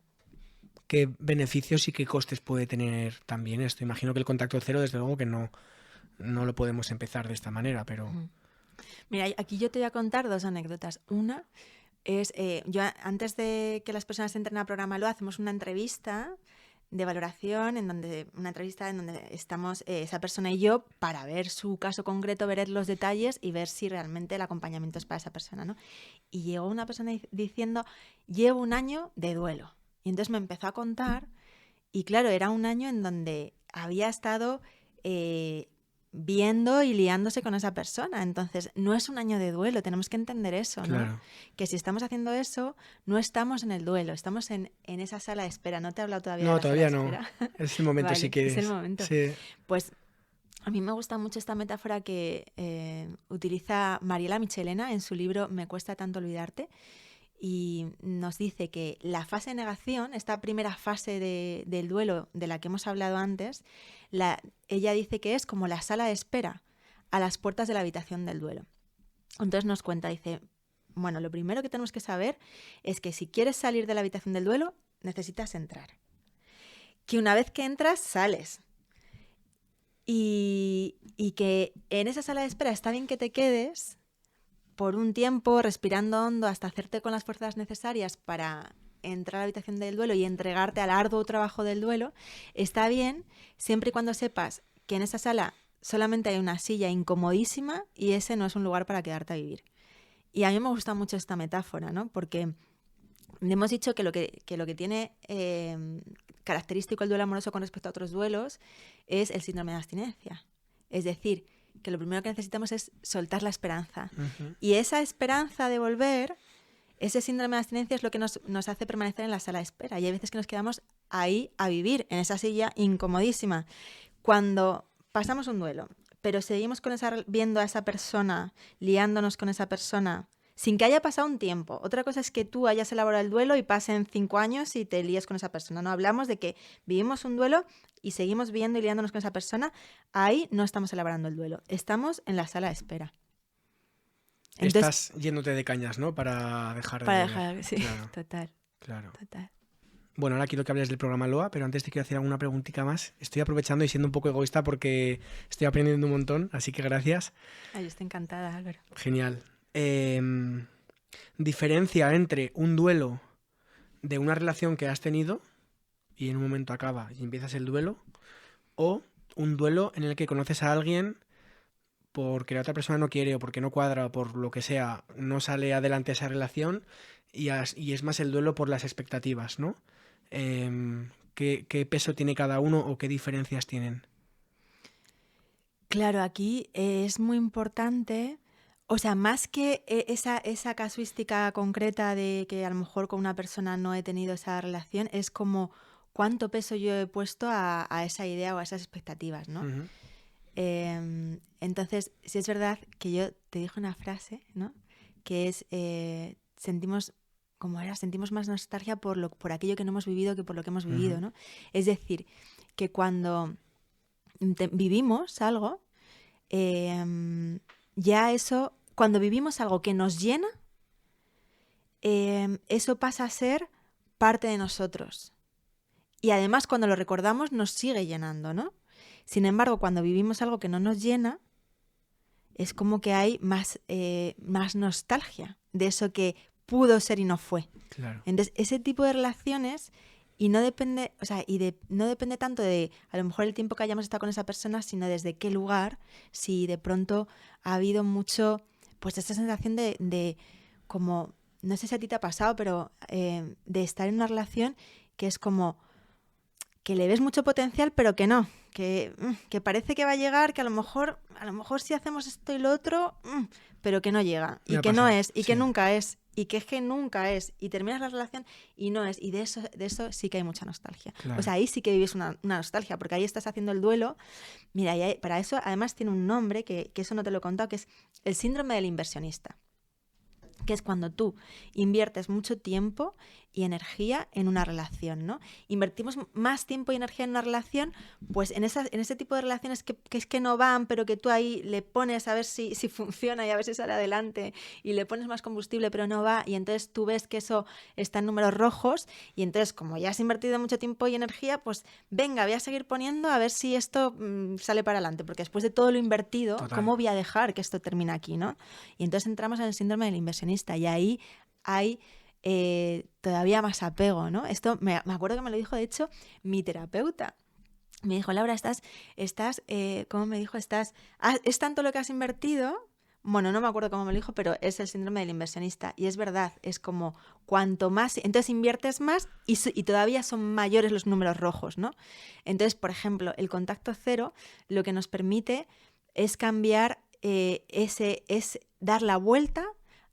S2: ¿Qué beneficios y qué costes puede tener también esto? Imagino que el contacto cero, desde luego que no lo podemos empezar de esta manera, pero...
S1: Ujú. Mira, aquí yo te voy a contar dos anécdotas. Una es, antes de que las personas entren al programa lo hacemos una entrevista de valoración, una entrevista en donde estamos esa persona y yo para ver su caso concreto, ver los detalles y ver si realmente el acompañamiento es para esa persona, ¿no? Y llegó una persona diciendo, llevo un año de duelo. Y entonces me empezó a contar y claro, era un año en donde había estado eh, viendo y liándose con esa persona. Entonces, no es un año de duelo, tenemos que entender eso, ¿no?
S2: Claro.
S1: Que si estamos haciendo eso, no estamos en el duelo, estamos en esa sala de espera. No te he hablado todavía de
S2: No,
S1: la sala de
S2: todavía no.
S1: espera.
S2: Es el momento si
S1: Vale, es el
S2: quieres.
S1: momento.
S2: Sí.
S1: Pues a mí me gusta mucho esta metáfora que utiliza Mariela Michelena en su libro Me cuesta tanto olvidarte. Y nos dice que la fase de negación, esta primera fase del duelo de la que hemos hablado antes, ella dice que es como la sala de espera a las puertas de la habitación del duelo. Entonces nos cuenta, dice, bueno, lo primero que tenemos que saber es que si quieres salir de la habitación del duelo, necesitas entrar. Que una vez que entras, sales. Y que en esa sala de espera está bien que te quedes por un tiempo respirando hondo hasta hacerte con las fuerzas necesarias para entrar a la habitación del duelo y entregarte al arduo trabajo del duelo, está bien siempre y cuando sepas que en esa sala solamente hay una silla incomodísima y ese no es un lugar para quedarte a vivir. Y a mí me gusta mucho esta metáfora, ¿no? Porque hemos dicho que lo que tiene característico el duelo amoroso con respecto a otros duelos es el síndrome de abstinencia. Es decir, que lo primero que necesitamos es soltar la esperanza.
S2: Ujú.
S1: Y esa esperanza de volver, ese síndrome de abstinencia es lo que nos hace permanecer en la sala de espera. Y hay veces que nos quedamos ahí a vivir, en esa silla incomodísima. Cuando pasamos un duelo, pero seguimos viendo a esa persona, liándonos con esa persona, sin que haya pasado un tiempo. Otra cosa es que tú hayas elaborado el duelo y pasen 5 años y te líes con esa persona. No hablamos de que vivimos un duelo y seguimos viendo y liándonos con esa persona. Ahí no estamos elaborando el duelo. Estamos en la sala de espera. Entonces,
S2: Estás yéndote de cañas, ¿no? Para dejar de
S1: para
S2: beber.
S1: dejar, sí,
S2: Claro,
S1: total,
S2: claro.
S1: total.
S2: Bueno, ahora quiero que hables del programa LOA, pero antes te quiero hacer alguna preguntita más. Estoy aprovechando y siendo un poco egoísta porque estoy aprendiendo un montón, así que gracias.
S1: Ay, yo estoy encantada, Álvaro.
S2: Genial. Diferencia entre un duelo de una relación que has tenido y en un momento acaba y empiezas el duelo, o un duelo en el que conoces a alguien porque la otra persona no quiere o porque no cuadra o por lo que sea, no sale adelante esa relación y es más el duelo por las expectativas, ¿no? ¿Qué peso tiene cada uno o qué diferencias tienen?
S1: Claro, aquí es muy importante, o sea, más que esa casuística concreta de que a lo mejor con una persona no he tenido esa relación, es como cuánto peso yo he puesto a esa idea o a esas expectativas, ¿no?
S2: Ujú.
S1: Entonces, sí es verdad que yo te dije una frase, ¿no? Que es, sentimos como era, sentimos más nostalgia por aquello que no hemos vivido que por lo que hemos vivido, ¿no? Es decir, que cuando vivimos algo, ya eso, cuando vivimos algo que nos llena, eso pasa a ser parte de nosotros. Y además cuando lo recordamos nos sigue llenando, ¿no? Sin embargo, cuando vivimos algo que no nos llena, es como que hay más nostalgia de eso que pudo ser y no fue.
S2: Claro.
S1: Entonces, ese tipo de relaciones, y no depende, no depende tanto de a lo mejor el tiempo que hayamos estado con esa persona, sino desde qué lugar, si de pronto ha habido mucho, pues esta sensación de como, no sé si a ti te ha pasado, pero de estar en una relación que es como que le ves mucho potencial, pero que no, que parece que va a llegar, que a lo mejor sí hacemos esto y lo otro, pero que no llega, y que no es, y que nunca es, y que es que nunca es, y terminas la relación y no es, y de eso sí que hay mucha nostalgia.
S2: Claro.
S1: O sea, ahí sí que vives una nostalgia, porque ahí estás haciendo el duelo. Mira, y para eso además tiene un nombre, que eso no te lo he contado, que es el síndrome del inversionista, que es cuando tú inviertes mucho tiempo y energía en una relación, ¿no? Invertimos más tiempo y energía en una relación, pues en ese tipo de relaciones que es que no van, pero que tú ahí le pones a ver si funciona y a ver si sale adelante, y le pones más combustible pero no va, y entonces tú ves que eso está en números rojos, y entonces como ya has invertido mucho tiempo y energía, pues venga, voy a seguir poniendo a ver si esto sale para adelante, porque después de todo lo invertido,
S2: Total.
S1: ¿cómo voy a dejar que esto termine aquí, no? Y entonces entramos en el síndrome del inversionista, y ahí hay todavía más apego, ¿no? Esto me acuerdo que me lo dijo, de hecho, mi terapeuta. Me dijo, Laura, ¿cómo me dijo? ¿Es tanto lo que has invertido? Bueno, no me acuerdo cómo me lo dijo, pero es el síndrome del inversionista. Y es verdad, es como cuanto más, entonces inviertes más y todavía son mayores los números rojos, ¿no? Entonces, por ejemplo, el contacto cero lo que nos permite es cambiar, es dar la vuelta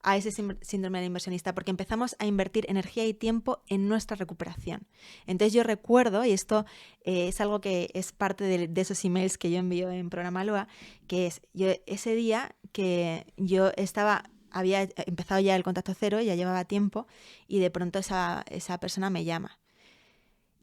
S1: a ese síndrome del inversionista, porque empezamos a invertir energía y tiempo en nuestra recuperación. Entonces yo recuerdo, y esto es algo que es parte de esos emails que yo envío en Programa Loa, que es ese día que yo había empezado ya el contacto cero, ya llevaba tiempo, y de pronto esa persona me llama.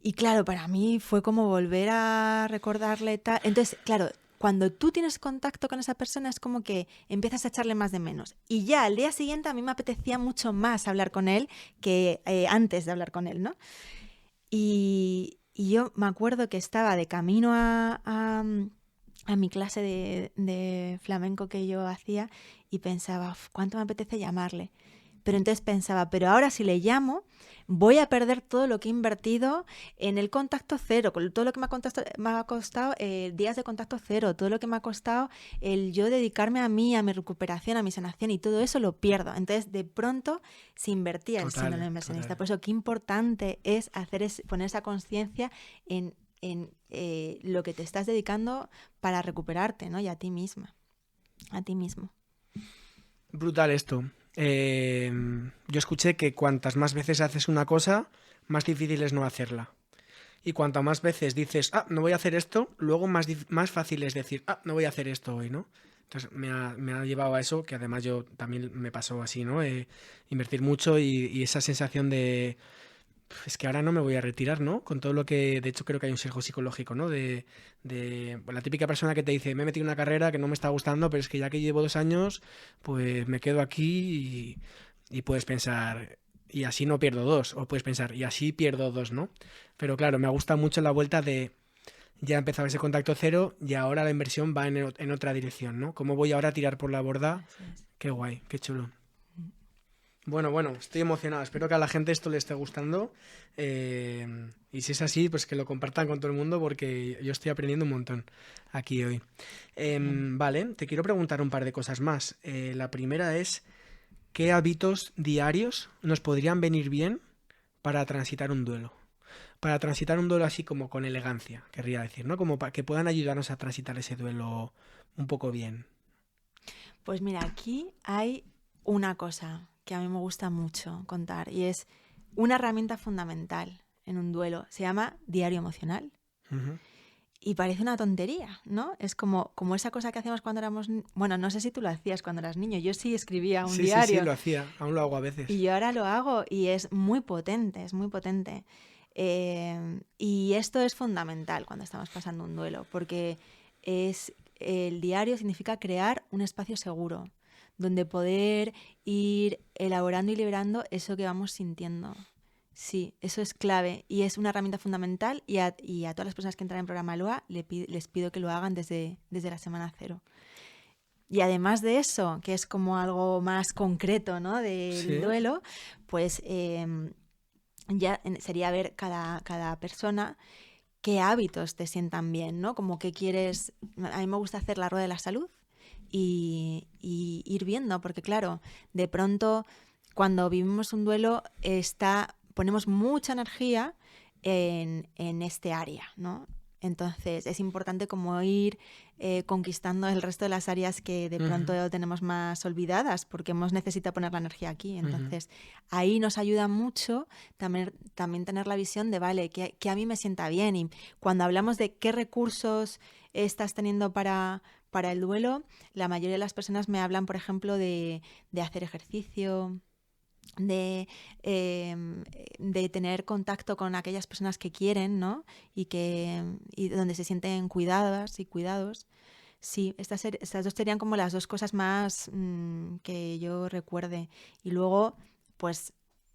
S1: Y claro, para mí fue como volver a recordarle tal. Entonces, claro, cuando tú tienes contacto con esa persona es como que empiezas a echarle más de menos. Y ya al día siguiente a mí me apetecía mucho más hablar con él que antes de hablar con él, ¿no? Y yo me acuerdo que estaba de camino a mi clase de flamenco que yo hacía y pensaba, cuánto me apetece llamarle. Pero entonces pensaba, pero ahora si le llamo, voy a perder todo lo que he invertido en el contacto cero, con todo lo que me ha costado días de contacto cero, todo lo que me ha costado el yo dedicarme a mí, a mi recuperación, a mi sanación, y todo eso lo pierdo. Entonces, de pronto se invertía el síndrome inversionista. Por eso, qué importante es poner esa conciencia en lo que te estás dedicando para recuperarte, ¿no? Y a ti misma, a ti mismo.
S2: Brutal esto. Yo escuché que cuantas más veces haces una cosa, más difícil es no hacerla. Y cuantas más veces dices, no voy a hacer esto, luego más fácil es decir, no voy a hacer esto hoy, ¿no? Entonces me ha llevado a eso, que además yo también me pasó así, ¿no? Invertir mucho y esa sensación de, es que ahora no me voy a retirar, ¿no? Con todo lo que, de hecho creo que hay un sesgo psicológico, ¿no? De la típica persona que te dice, me he metido en una carrera que no me está gustando, pero es que ya que llevo 2 años, pues me quedo aquí y puedes pensar, y así no pierdo 2, o puedes pensar, y así pierdo 2, ¿no? Pero claro, me ha gustado mucho la vuelta de, ya he empezado ese contacto cero y ahora la inversión va en otra dirección, ¿no? ¿Cómo voy ahora a tirar por la borda? Qué guay, qué chulo. Bueno, estoy emocionado. Espero que a la gente esto le esté gustando. Y si es así, pues que lo compartan con todo el mundo porque yo estoy aprendiendo un montón aquí hoy. Vale, te quiero preguntar un par de cosas más. La primera es, ¿qué hábitos diarios nos podrían venir bien para transitar un duelo? Para transitar un duelo así como con elegancia, querría decir, ¿no? Como para que puedan ayudarnos a transitar ese duelo un poco bien.
S1: Pues mira, aquí hay una cosa que a mí me gusta mucho contar, y es una herramienta fundamental en un duelo. Se llama diario emocional.
S2: Uh-huh.
S1: Y parece una tontería, ¿no? Es como esa cosa que hacíamos cuando éramos... Bueno, no sé si tú lo hacías cuando eras niño. Yo sí escribía un
S2: Sí,
S1: diario.
S2: lo hacía. Aún lo hago a veces.
S1: Y yo ahora lo hago y es muy potente, y esto es fundamental cuando estamos pasando un duelo, porque el diario significa crear un espacio seguro, donde poder ir elaborando y liberando eso que vamos sintiendo. Sí, eso es clave y es una herramienta fundamental y a todas las personas que entran en programa LOA les pido que lo hagan desde la semana 0. Y además de eso, que es como algo más concreto, ¿no?, del duelo, pues ya sería ver cada persona qué hábitos te sientan bien, ¿no? Como que quieres... A mí me gusta hacer la rueda de la salud y ir viendo, porque claro, de pronto cuando vivimos un duelo ponemos mucha energía en este área, ¿no? Entonces es importante como ir conquistando el resto de las áreas que de pronto tenemos más olvidadas porque hemos necesitado poner la energía aquí. Entonces ahí nos ayuda mucho también tener la visión de, vale, que a mí me sienta bien. Y cuando hablamos de qué recursos estás teniendo para el duelo, la mayoría de las personas me hablan, por ejemplo, de hacer ejercicio, de tener contacto con aquellas personas que quieren, ¿no? Y donde se sienten cuidadas y cuidados. Sí, estas dos serían como las dos cosas más que yo recuerde. Y luego, pues,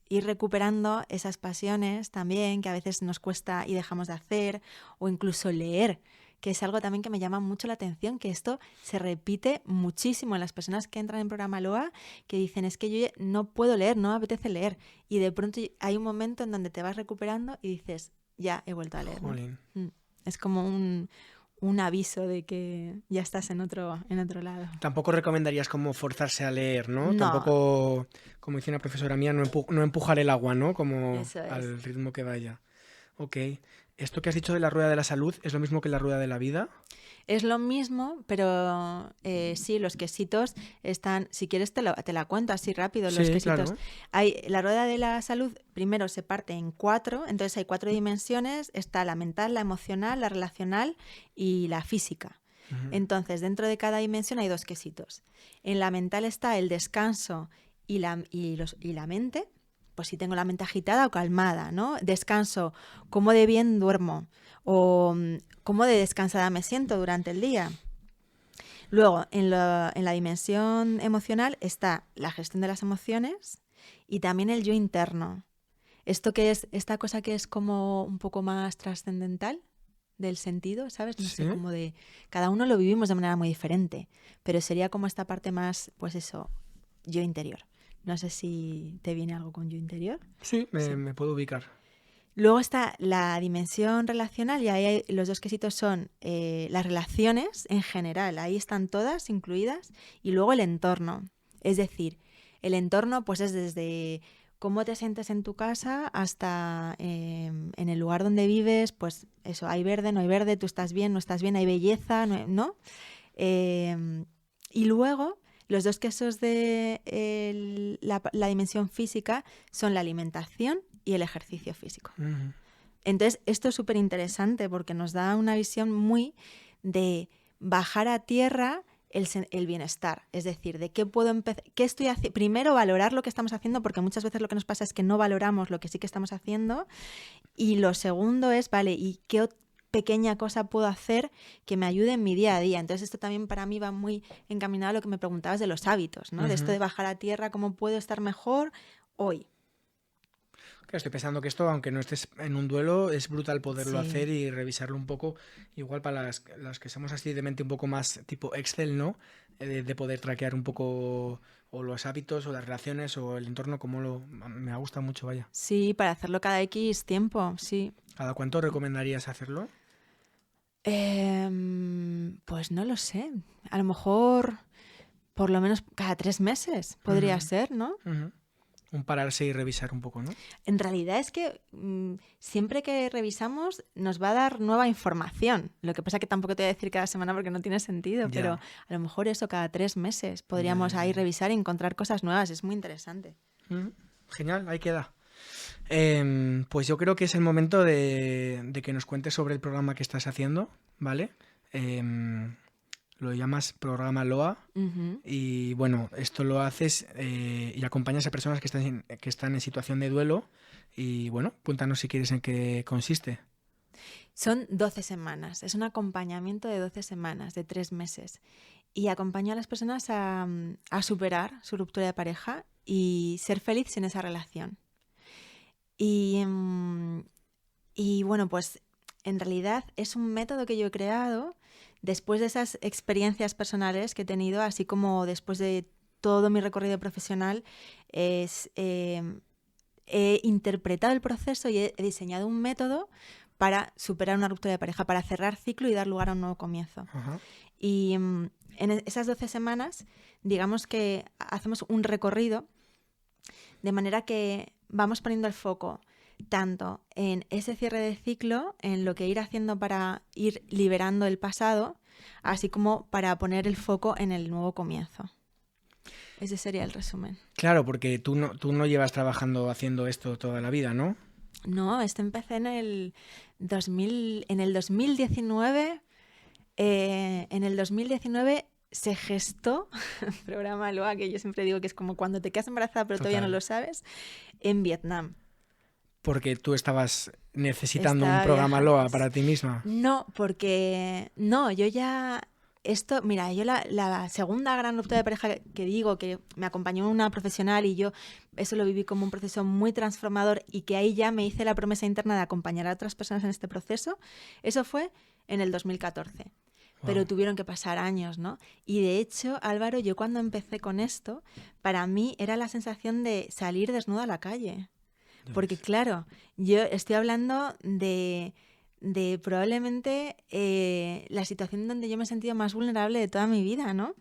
S1: ir recuperando esas pasiones también que a veces nos cuesta y dejamos de hacer, o incluso leer, que es algo también que me llama mucho la atención, que esto se repite muchísimo en las personas que entran en programa LOA, que dicen, es que yo no puedo leer, no me apetece leer. Y de pronto hay un momento en donde te vas recuperando y dices, ya he vuelto a leer, ¿no? Es como un aviso de que ya estás en otro lado.
S2: Tampoco recomendarías como forzarse a leer, ¿no?
S1: No.
S2: Tampoco, como dice una profesora mía, no empujar el agua, ¿no? Como
S1: Eso es.
S2: al ritmo que vaya. Ok. ¿Esto que has dicho de la rueda de la salud es lo mismo que la rueda de la vida?
S1: Es lo mismo, pero sí, los quesitos están... Si quieres te la cuento así rápido, los quesitos.
S2: Claro.
S1: La rueda de la salud primero se parte en 4, entonces hay 4 dimensiones. Está la mental, la emocional, la relacional y la física. Entonces, dentro de cada dimensión hay 2 quesitos. En la mental está el descanso y la mente. Pues si tengo la mente agitada o calmada, ¿no? Descanso, cómo de bien duermo o cómo de descansada me siento durante el día. Luego, en la dimensión emocional está la gestión de las emociones y también el yo interno. Esto que es esta cosa que es como un poco más trascendental del sentido, ¿sabes? No sé, como de... Cada uno lo vivimos de manera muy diferente, pero sería como esta parte más, pues eso, yo interior. No sé si te viene algo con yo interior.
S2: Sí, me puedo ubicar.
S1: Luego está la dimensión relacional y ahí los 2 quesitos son las relaciones en general. Ahí están todas incluidas. Y luego el entorno. Es decir, el entorno pues es desde cómo te sientes en tu casa hasta en el lugar donde vives. Pues eso, hay verde, no hay verde, tú estás bien, no estás bien, hay belleza, ¿no? Y luego... Los 2 quesos de la dimensión física son la alimentación y el ejercicio físico. Entonces, esto es súper interesante porque nos da una visión muy de bajar a tierra el bienestar. Es decir, de qué puedo empezar, qué estoy haciendo. Primero, valorar lo que estamos haciendo, porque muchas veces lo que nos pasa es que no valoramos lo que sí que estamos haciendo. Y lo segundo es, vale, ¿y qué pequeña cosa puedo hacer que me ayude en mi día a día? Entonces esto también para mí va muy encaminado a lo que me preguntabas de los hábitos, ¿no? De esto de bajar a tierra, ¿cómo puedo estar mejor hoy?
S2: Claro, estoy pensando que esto, aunque no estés en un duelo, es brutal poderlo hacer y revisarlo un poco, igual para las que somos así de mente un poco más tipo Excel, ¿no? De poder traquear un poco o los hábitos o las relaciones o el entorno, me gusta mucho, vaya.
S1: Sí, para hacerlo cada X tiempo, sí.
S2: ¿Cada cuánto recomendarías hacerlo?
S1: Pues no lo sé. A lo mejor por lo menos cada 3 meses podría ser, ¿no?
S2: Un pararse y revisar un poco, ¿no?
S1: En realidad es que siempre que revisamos nos va a dar nueva información. Lo que pasa es que tampoco te voy a decir cada semana porque no tiene sentido, pero a lo mejor eso cada 3 meses podríamos ahí revisar y encontrar cosas nuevas. Es muy interesante.
S2: Genial, ahí queda. Pues yo creo que es el momento de que nos cuentes sobre el programa que estás haciendo, ¿vale? Lo llamas programa LOA.
S1: Ujú.
S2: Y bueno, esto lo haces y acompañas a personas que están en situación de duelo. Y bueno, cuéntanos si quieres en qué consiste.
S1: Son 12 semanas, es un acompañamiento de 12 semanas, de 3 meses. Y acompaño a las personas a superar su ruptura de pareja y ser feliz en esa relación. Y, bueno, pues en realidad es un método que yo he creado después de esas experiencias personales que he tenido, así como después de todo mi recorrido profesional, he interpretado el proceso y he diseñado un método para superar una ruptura de pareja, para cerrar ciclo y dar lugar a un nuevo comienzo.
S2: Ajá.
S1: Y en esas 12 semanas, digamos que hacemos un recorrido de manera que vamos poniendo el foco tanto en ese cierre de ciclo, en lo que ir haciendo para ir liberando el pasado, así como para poner el foco en el nuevo comienzo. Ese sería el resumen.
S2: Claro, porque tú no llevas trabajando haciendo esto toda la vida, ¿no?
S1: No, esto empecé en el 2019. En el 2019 se gestó el programa LOA, que yo siempre digo que es como cuando te quedas embarazada pero todavía no
S2: Total.
S1: lo sabes, en Vietnam.
S2: Porque tú estabas necesitando un
S1: Estaba
S2: programa
S1: viajando.
S2: LOA para ti misma.
S1: No, porque no, yo ya... Esto, mira, yo la segunda gran ruptura de pareja que digo, que me acompañó una profesional y yo eso lo viví como un proceso muy transformador y que ahí ya me hice la promesa interna de acompañar a otras personas en este proceso, eso fue en el 2014. Pero
S2: Wow.
S1: tuvieron que pasar años, ¿no? Y de hecho, Álvaro, yo cuando empecé con esto, para mí era la sensación de salir desnuda a la calle.
S2: Ya
S1: Porque
S2: ves.
S1: claro, yo estoy hablando de probablemente la situación donde yo me he sentido más vulnerable de toda mi vida, ¿no?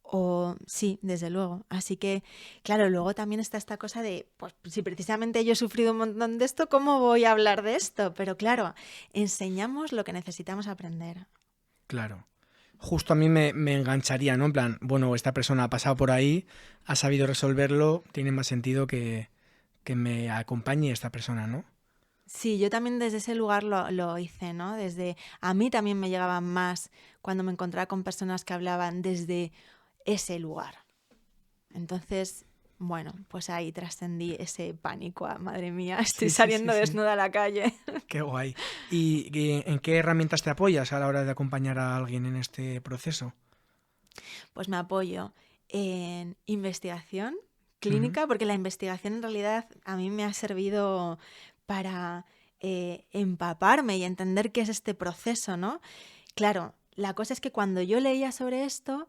S1: O sí, desde luego. Así que, claro, luego también está esta cosa de, pues si precisamente yo he sufrido un montón de esto, ¿cómo voy a hablar de esto? Pero claro, enseñamos lo que necesitamos aprender.
S2: Claro. Justo a mí me engancharía, ¿no? En plan, bueno, esta persona ha pasado por ahí, ha sabido resolverlo, tiene más sentido que me acompañe esta persona, ¿no?
S1: Sí, yo también desde ese lugar lo hice, ¿no? Desde, a mí también me llegaban más cuando me encontraba con personas que hablaban desde ese lugar. Entonces, bueno, pues ahí trascendí ese pánico. Madre mía, estoy
S2: Sí, sí, sí,
S1: saliendo
S2: sí.
S1: desnuda a la calle.
S2: Qué guay. ¿Y en qué herramientas te apoyas a la hora de acompañar a alguien en este proceso?
S1: Pues me apoyo en investigación
S2: Ujú.
S1: clínica, porque la investigación en realidad a mí me ha servido para empaparme y entender qué es este proceso, ¿no? Claro, la cosa es que cuando yo leía sobre esto,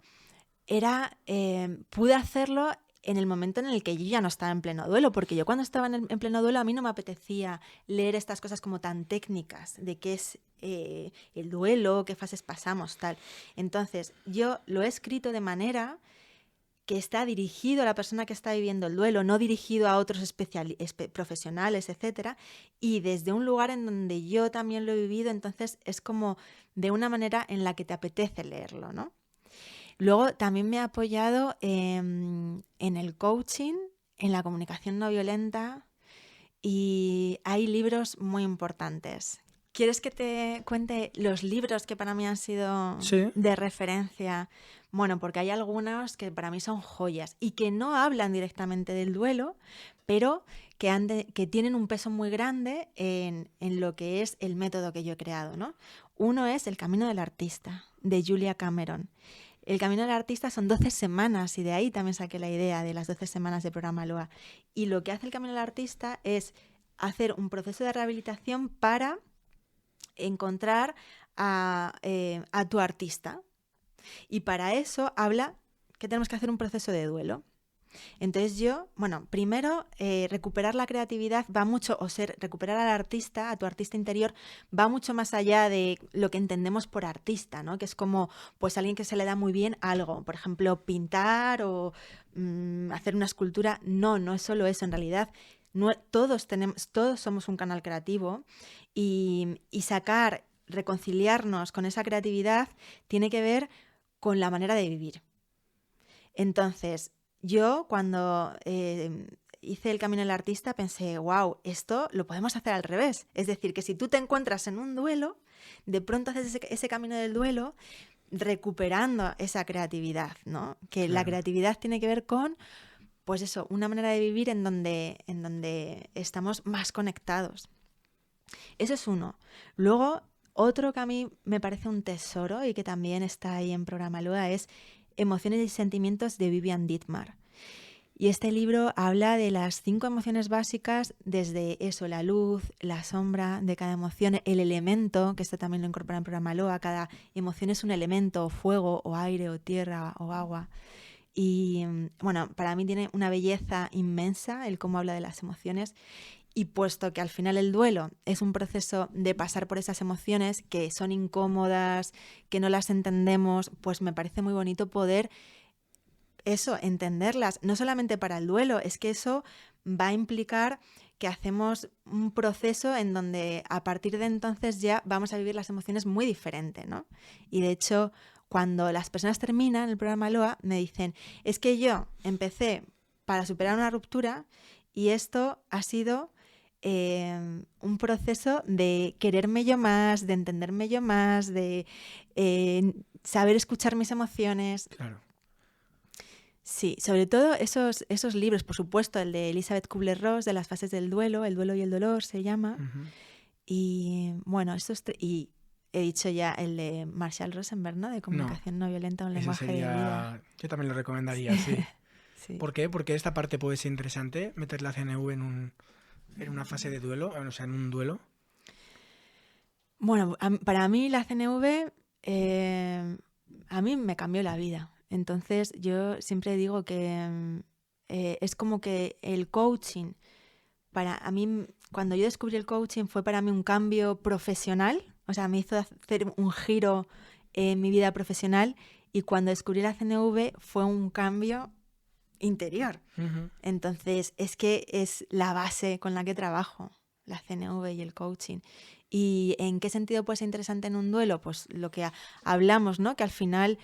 S1: pude hacerlo en el momento en el que yo ya no estaba en pleno duelo, porque yo cuando estaba en pleno duelo a mí no me apetecía leer estas cosas como tan técnicas de qué es el duelo, qué fases pasamos, tal. Entonces, yo lo he escrito de manera que está dirigido a la persona que está viviendo el duelo, no dirigido a otros profesionales, etcétera, y desde un lugar en donde yo también lo he vivido, entonces es como de una manera en la que te apetece leerlo, ¿no? Luego también me he apoyado en el coaching, en la comunicación no violenta y hay libros muy importantes. ¿Quieres que te cuente los libros que para mí han sido
S2: Sí.
S1: de referencia? Bueno, porque hay algunos que para mí son joyas y que no hablan directamente del duelo, pero que tienen un peso muy grande en lo que es el método que yo he creado, ¿no? Uno es El camino del artista, de Julia Cameron. El camino del artista son 12 semanas y de ahí también saqué la idea de las 12 semanas de programa LOA. Y lo que hace el camino del artista es hacer un proceso de rehabilitación para encontrar a tu artista. Y para eso habla que tenemos que hacer un proceso de duelo. Entonces yo, bueno, primero recuperar la creatividad va mucho, recuperar al artista, a tu artista interior, va mucho más allá de lo que entendemos por artista, ¿no? Que es como, pues alguien que se le da muy bien algo, por ejemplo, pintar o hacer una escultura. No, no es solo eso, en realidad todos somos un canal creativo y reconciliarnos con esa creatividad tiene que ver con la manera de vivir. Entonces, yo cuando hice el camino del artista pensé, wow, esto lo podemos hacer al revés. Es decir, que si tú te encuentras en un duelo, de pronto haces ese camino del duelo recuperando esa creatividad, ¿no? Que la creatividad tiene que ver con, pues eso, una manera de vivir en donde estamos más conectados. Eso es uno. Luego, otro que a mí me parece un tesoro y que también está ahí en Programa Loa es Emociones y sentimientos de Vivian Dittmar. Y este libro habla de las 5 emociones básicas, desde eso, la luz, la sombra de cada emoción, el elemento, que esto también lo incorpora en Programa Loa, cada emoción es un elemento, o fuego, o aire, o tierra, o agua. Y bueno, para mí tiene una belleza inmensa el cómo habla de las emociones. Y puesto que al final el duelo es un proceso de pasar por esas emociones que son incómodas, que no las entendemos, pues me parece muy bonito poder eso, entenderlas, no solamente para el duelo, es que eso va a implicar que hacemos un proceso en donde a partir de entonces ya vamos a vivir las emociones muy diferente, ¿no? Y de hecho, cuando las personas terminan el programa Loa, me dicen, es que yo empecé para superar una ruptura y esto ha sido un proceso de quererme yo más, de entenderme yo más, de saber escuchar mis emociones.
S2: Claro.
S1: Sí, sobre todo esos libros, por supuesto, el de Elizabeth Kubler-Ross, de las fases del duelo, El duelo y el dolor se llama.
S2: Uh-huh.
S1: Y bueno, y he dicho ya el de Marshall Rosenberg, ¿no? De comunicación no violenta, un lenguaje de vida.
S2: Yo también lo recomendaría, sí.
S1: Sí.
S2: ¿Por qué? Porque esta parte puede ser interesante, meter la CNV en una fase de duelo, o sea, en un duelo.
S1: Bueno, para mí la CNV a mí me cambió la vida. Entonces yo siempre digo que es como que el coaching, para a mí, cuando yo descubrí el coaching fue para mí un cambio profesional, o sea, me hizo hacer un giro en mi vida profesional, y cuando descubrí la CNV fue un cambio interior.
S2: Uh-huh.
S1: Entonces es que es la base con la que trabajo, la CNV y el coaching. ¿Y en qué sentido puede ser interesante en un duelo? Pues lo que hablamos, ¿no? Que al final,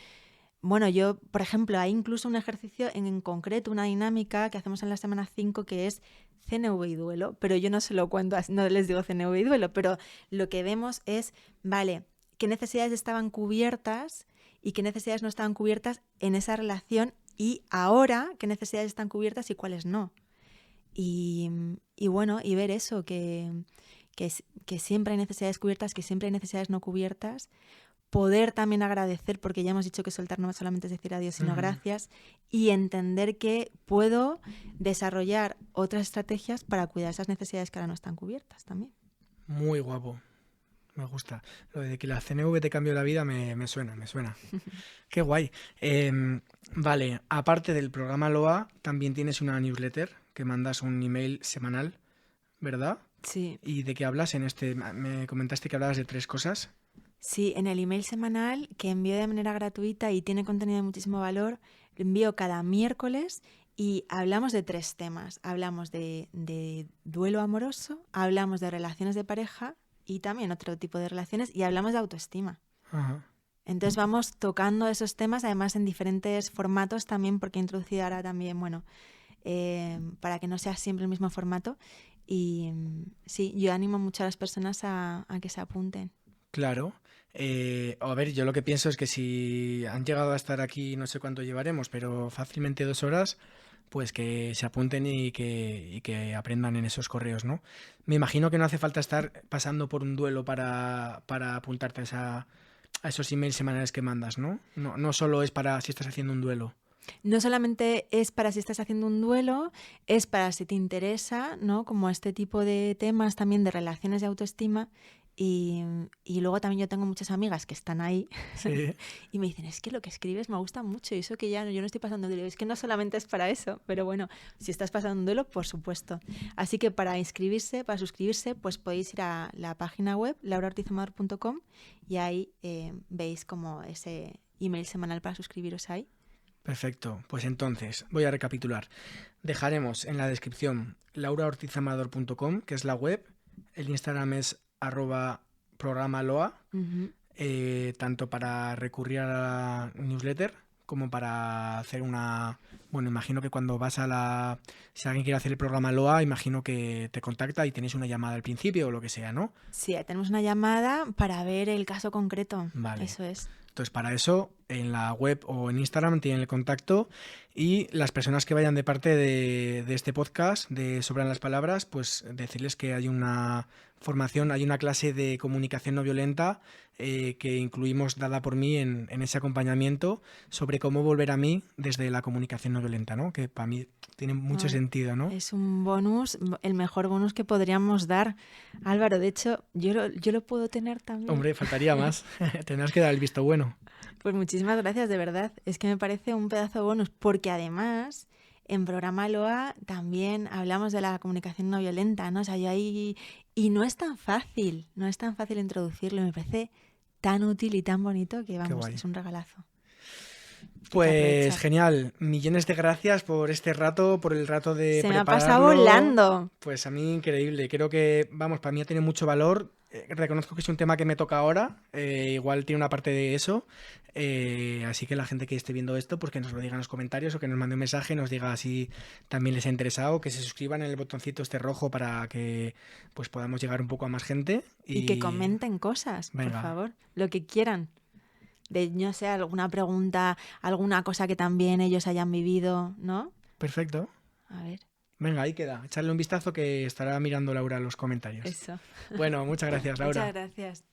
S1: bueno, yo, por ejemplo, hay incluso un ejercicio en concreto, una dinámica que hacemos en la semana 5 que es CNV y duelo, pero yo no se lo cuento, no les digo CNV y duelo, pero lo que vemos es, vale, qué necesidades estaban cubiertas y qué necesidades no estaban cubiertas en esa relación, y ahora qué necesidades están cubiertas y cuáles no. Y bueno, y ver eso, que siempre hay necesidades cubiertas, que siempre hay necesidades no cubiertas. Poder también agradecer, porque ya hemos dicho que soltar no solamente es decir adiós, sino gracias, y entender que puedo desarrollar otras estrategias para cuidar esas necesidades que ahora no están cubiertas también.
S2: Muy guapo, me gusta. Lo de que la CNV te cambió la vida me suena. Qué guay. Vale, aparte del programa Loa, también tienes una newsletter que mandas un email semanal, ¿verdad?
S1: Sí.
S2: ¿Y de qué hablas en este? Me comentaste que hablabas de 3 cosas.
S1: Sí, en el email semanal que envío de manera gratuita y tiene contenido de muchísimo valor, lo envío cada miércoles y hablamos de 3 temas. Hablamos de duelo amoroso, hablamos de relaciones de pareja y también otro tipo de relaciones, y hablamos de autoestima.
S2: Ajá.
S1: Entonces vamos tocando esos temas, además en diferentes formatos también, porque he introducido ahora también, bueno, para que no sea siempre el mismo formato. Y sí, yo animo mucho a las personas a que se apunten.
S2: Claro. A ver, yo lo que pienso es que si han llegado a estar aquí, no sé cuánto llevaremos, pero fácilmente 2 horas, pues que se apunten y que aprendan en esos correos, ¿no? Me imagino que no hace falta estar pasando por un duelo para apuntarte a esos emails semanales que mandas, ¿no? No solo es para si estás haciendo un duelo.
S1: No solamente es para si estás haciendo un duelo, es para si te interesa, ¿no? Como este tipo de temas también de relaciones de autoestima. Y luego también yo tengo muchas amigas que están ahí
S2: Sí.
S1: y me dicen, es que lo que escribes me gusta mucho, y eso que ya yo no estoy pasando un duelo. Es que no solamente es para eso, pero bueno, si estás pasando un duelo, por supuesto. Así que para suscribirse, pues podéis ir a la página web lauraortizamador.com y ahí veis como ese email semanal para suscribiros ahí.
S2: Perfecto, pues entonces voy a recapitular. Dejaremos en la descripción lauraortizamador.com, que es la web. El Instagram es @programaloa,
S1: Uh-huh.
S2: tanto para recurrir a la newsletter como para hacer una... Bueno, imagino que cuando vas a la... Si alguien quiere hacer el programa LOA, imagino que te contacta y tenéis una llamada al principio o lo que sea, ¿no?
S1: Sí, tenemos una llamada para ver el caso concreto.
S2: Vale.
S1: Eso es.
S2: Entonces, para eso, en la web o en Instagram tienen el contacto y las personas que vayan de parte de este podcast, de Sobran las Palabras, pues decirles que hay una formación, hay una clase de comunicación no violenta que incluimos dada por mí en ese acompañamiento sobre cómo volver a mí desde la comunicación no violenta, ¿no? Que para mí tiene mucho sentido, ¿no?
S1: Es un bonus, el mejor bonus que podríamos dar. Álvaro, de hecho, yo lo puedo tener también.
S2: Hombre, faltaría más. Tendrás que dar el visto bueno.
S1: Pues muchísimas gracias, de verdad. Es que me parece un pedazo de bonus, porque además en programa LOA también hablamos de la comunicación no violenta, ¿no? O sea, yo ahí... Y no es tan fácil introducirlo. Me parece tan útil y tan bonito que, vamos, es un regalazo.
S2: Pues genial, millones de gracias por este rato, por el rato de prepararlo.
S1: Se me ha pasado volando.
S2: Pues a mí increíble, creo que, vamos, para mí tiene mucho valor. Reconozco que es un tema que me toca ahora, igual tiene una parte de eso, así que la gente que esté viendo esto, pues que nos lo diga en los comentarios o que nos mande un mensaje, nos diga si también les ha interesado, que se suscriban en el botoncito este rojo para que pues podamos llegar un poco a más gente.
S1: Y que comenten cosas, por favor, lo que quieran. De, no sé, alguna pregunta, alguna cosa que también ellos hayan vivido, ¿no?
S2: Perfecto.
S1: A ver.
S2: Venga, ahí queda. Echarle un vistazo que estará mirando Laura los comentarios.
S1: Eso.
S2: Bueno, muchas gracias, Laura.
S1: Muchas gracias.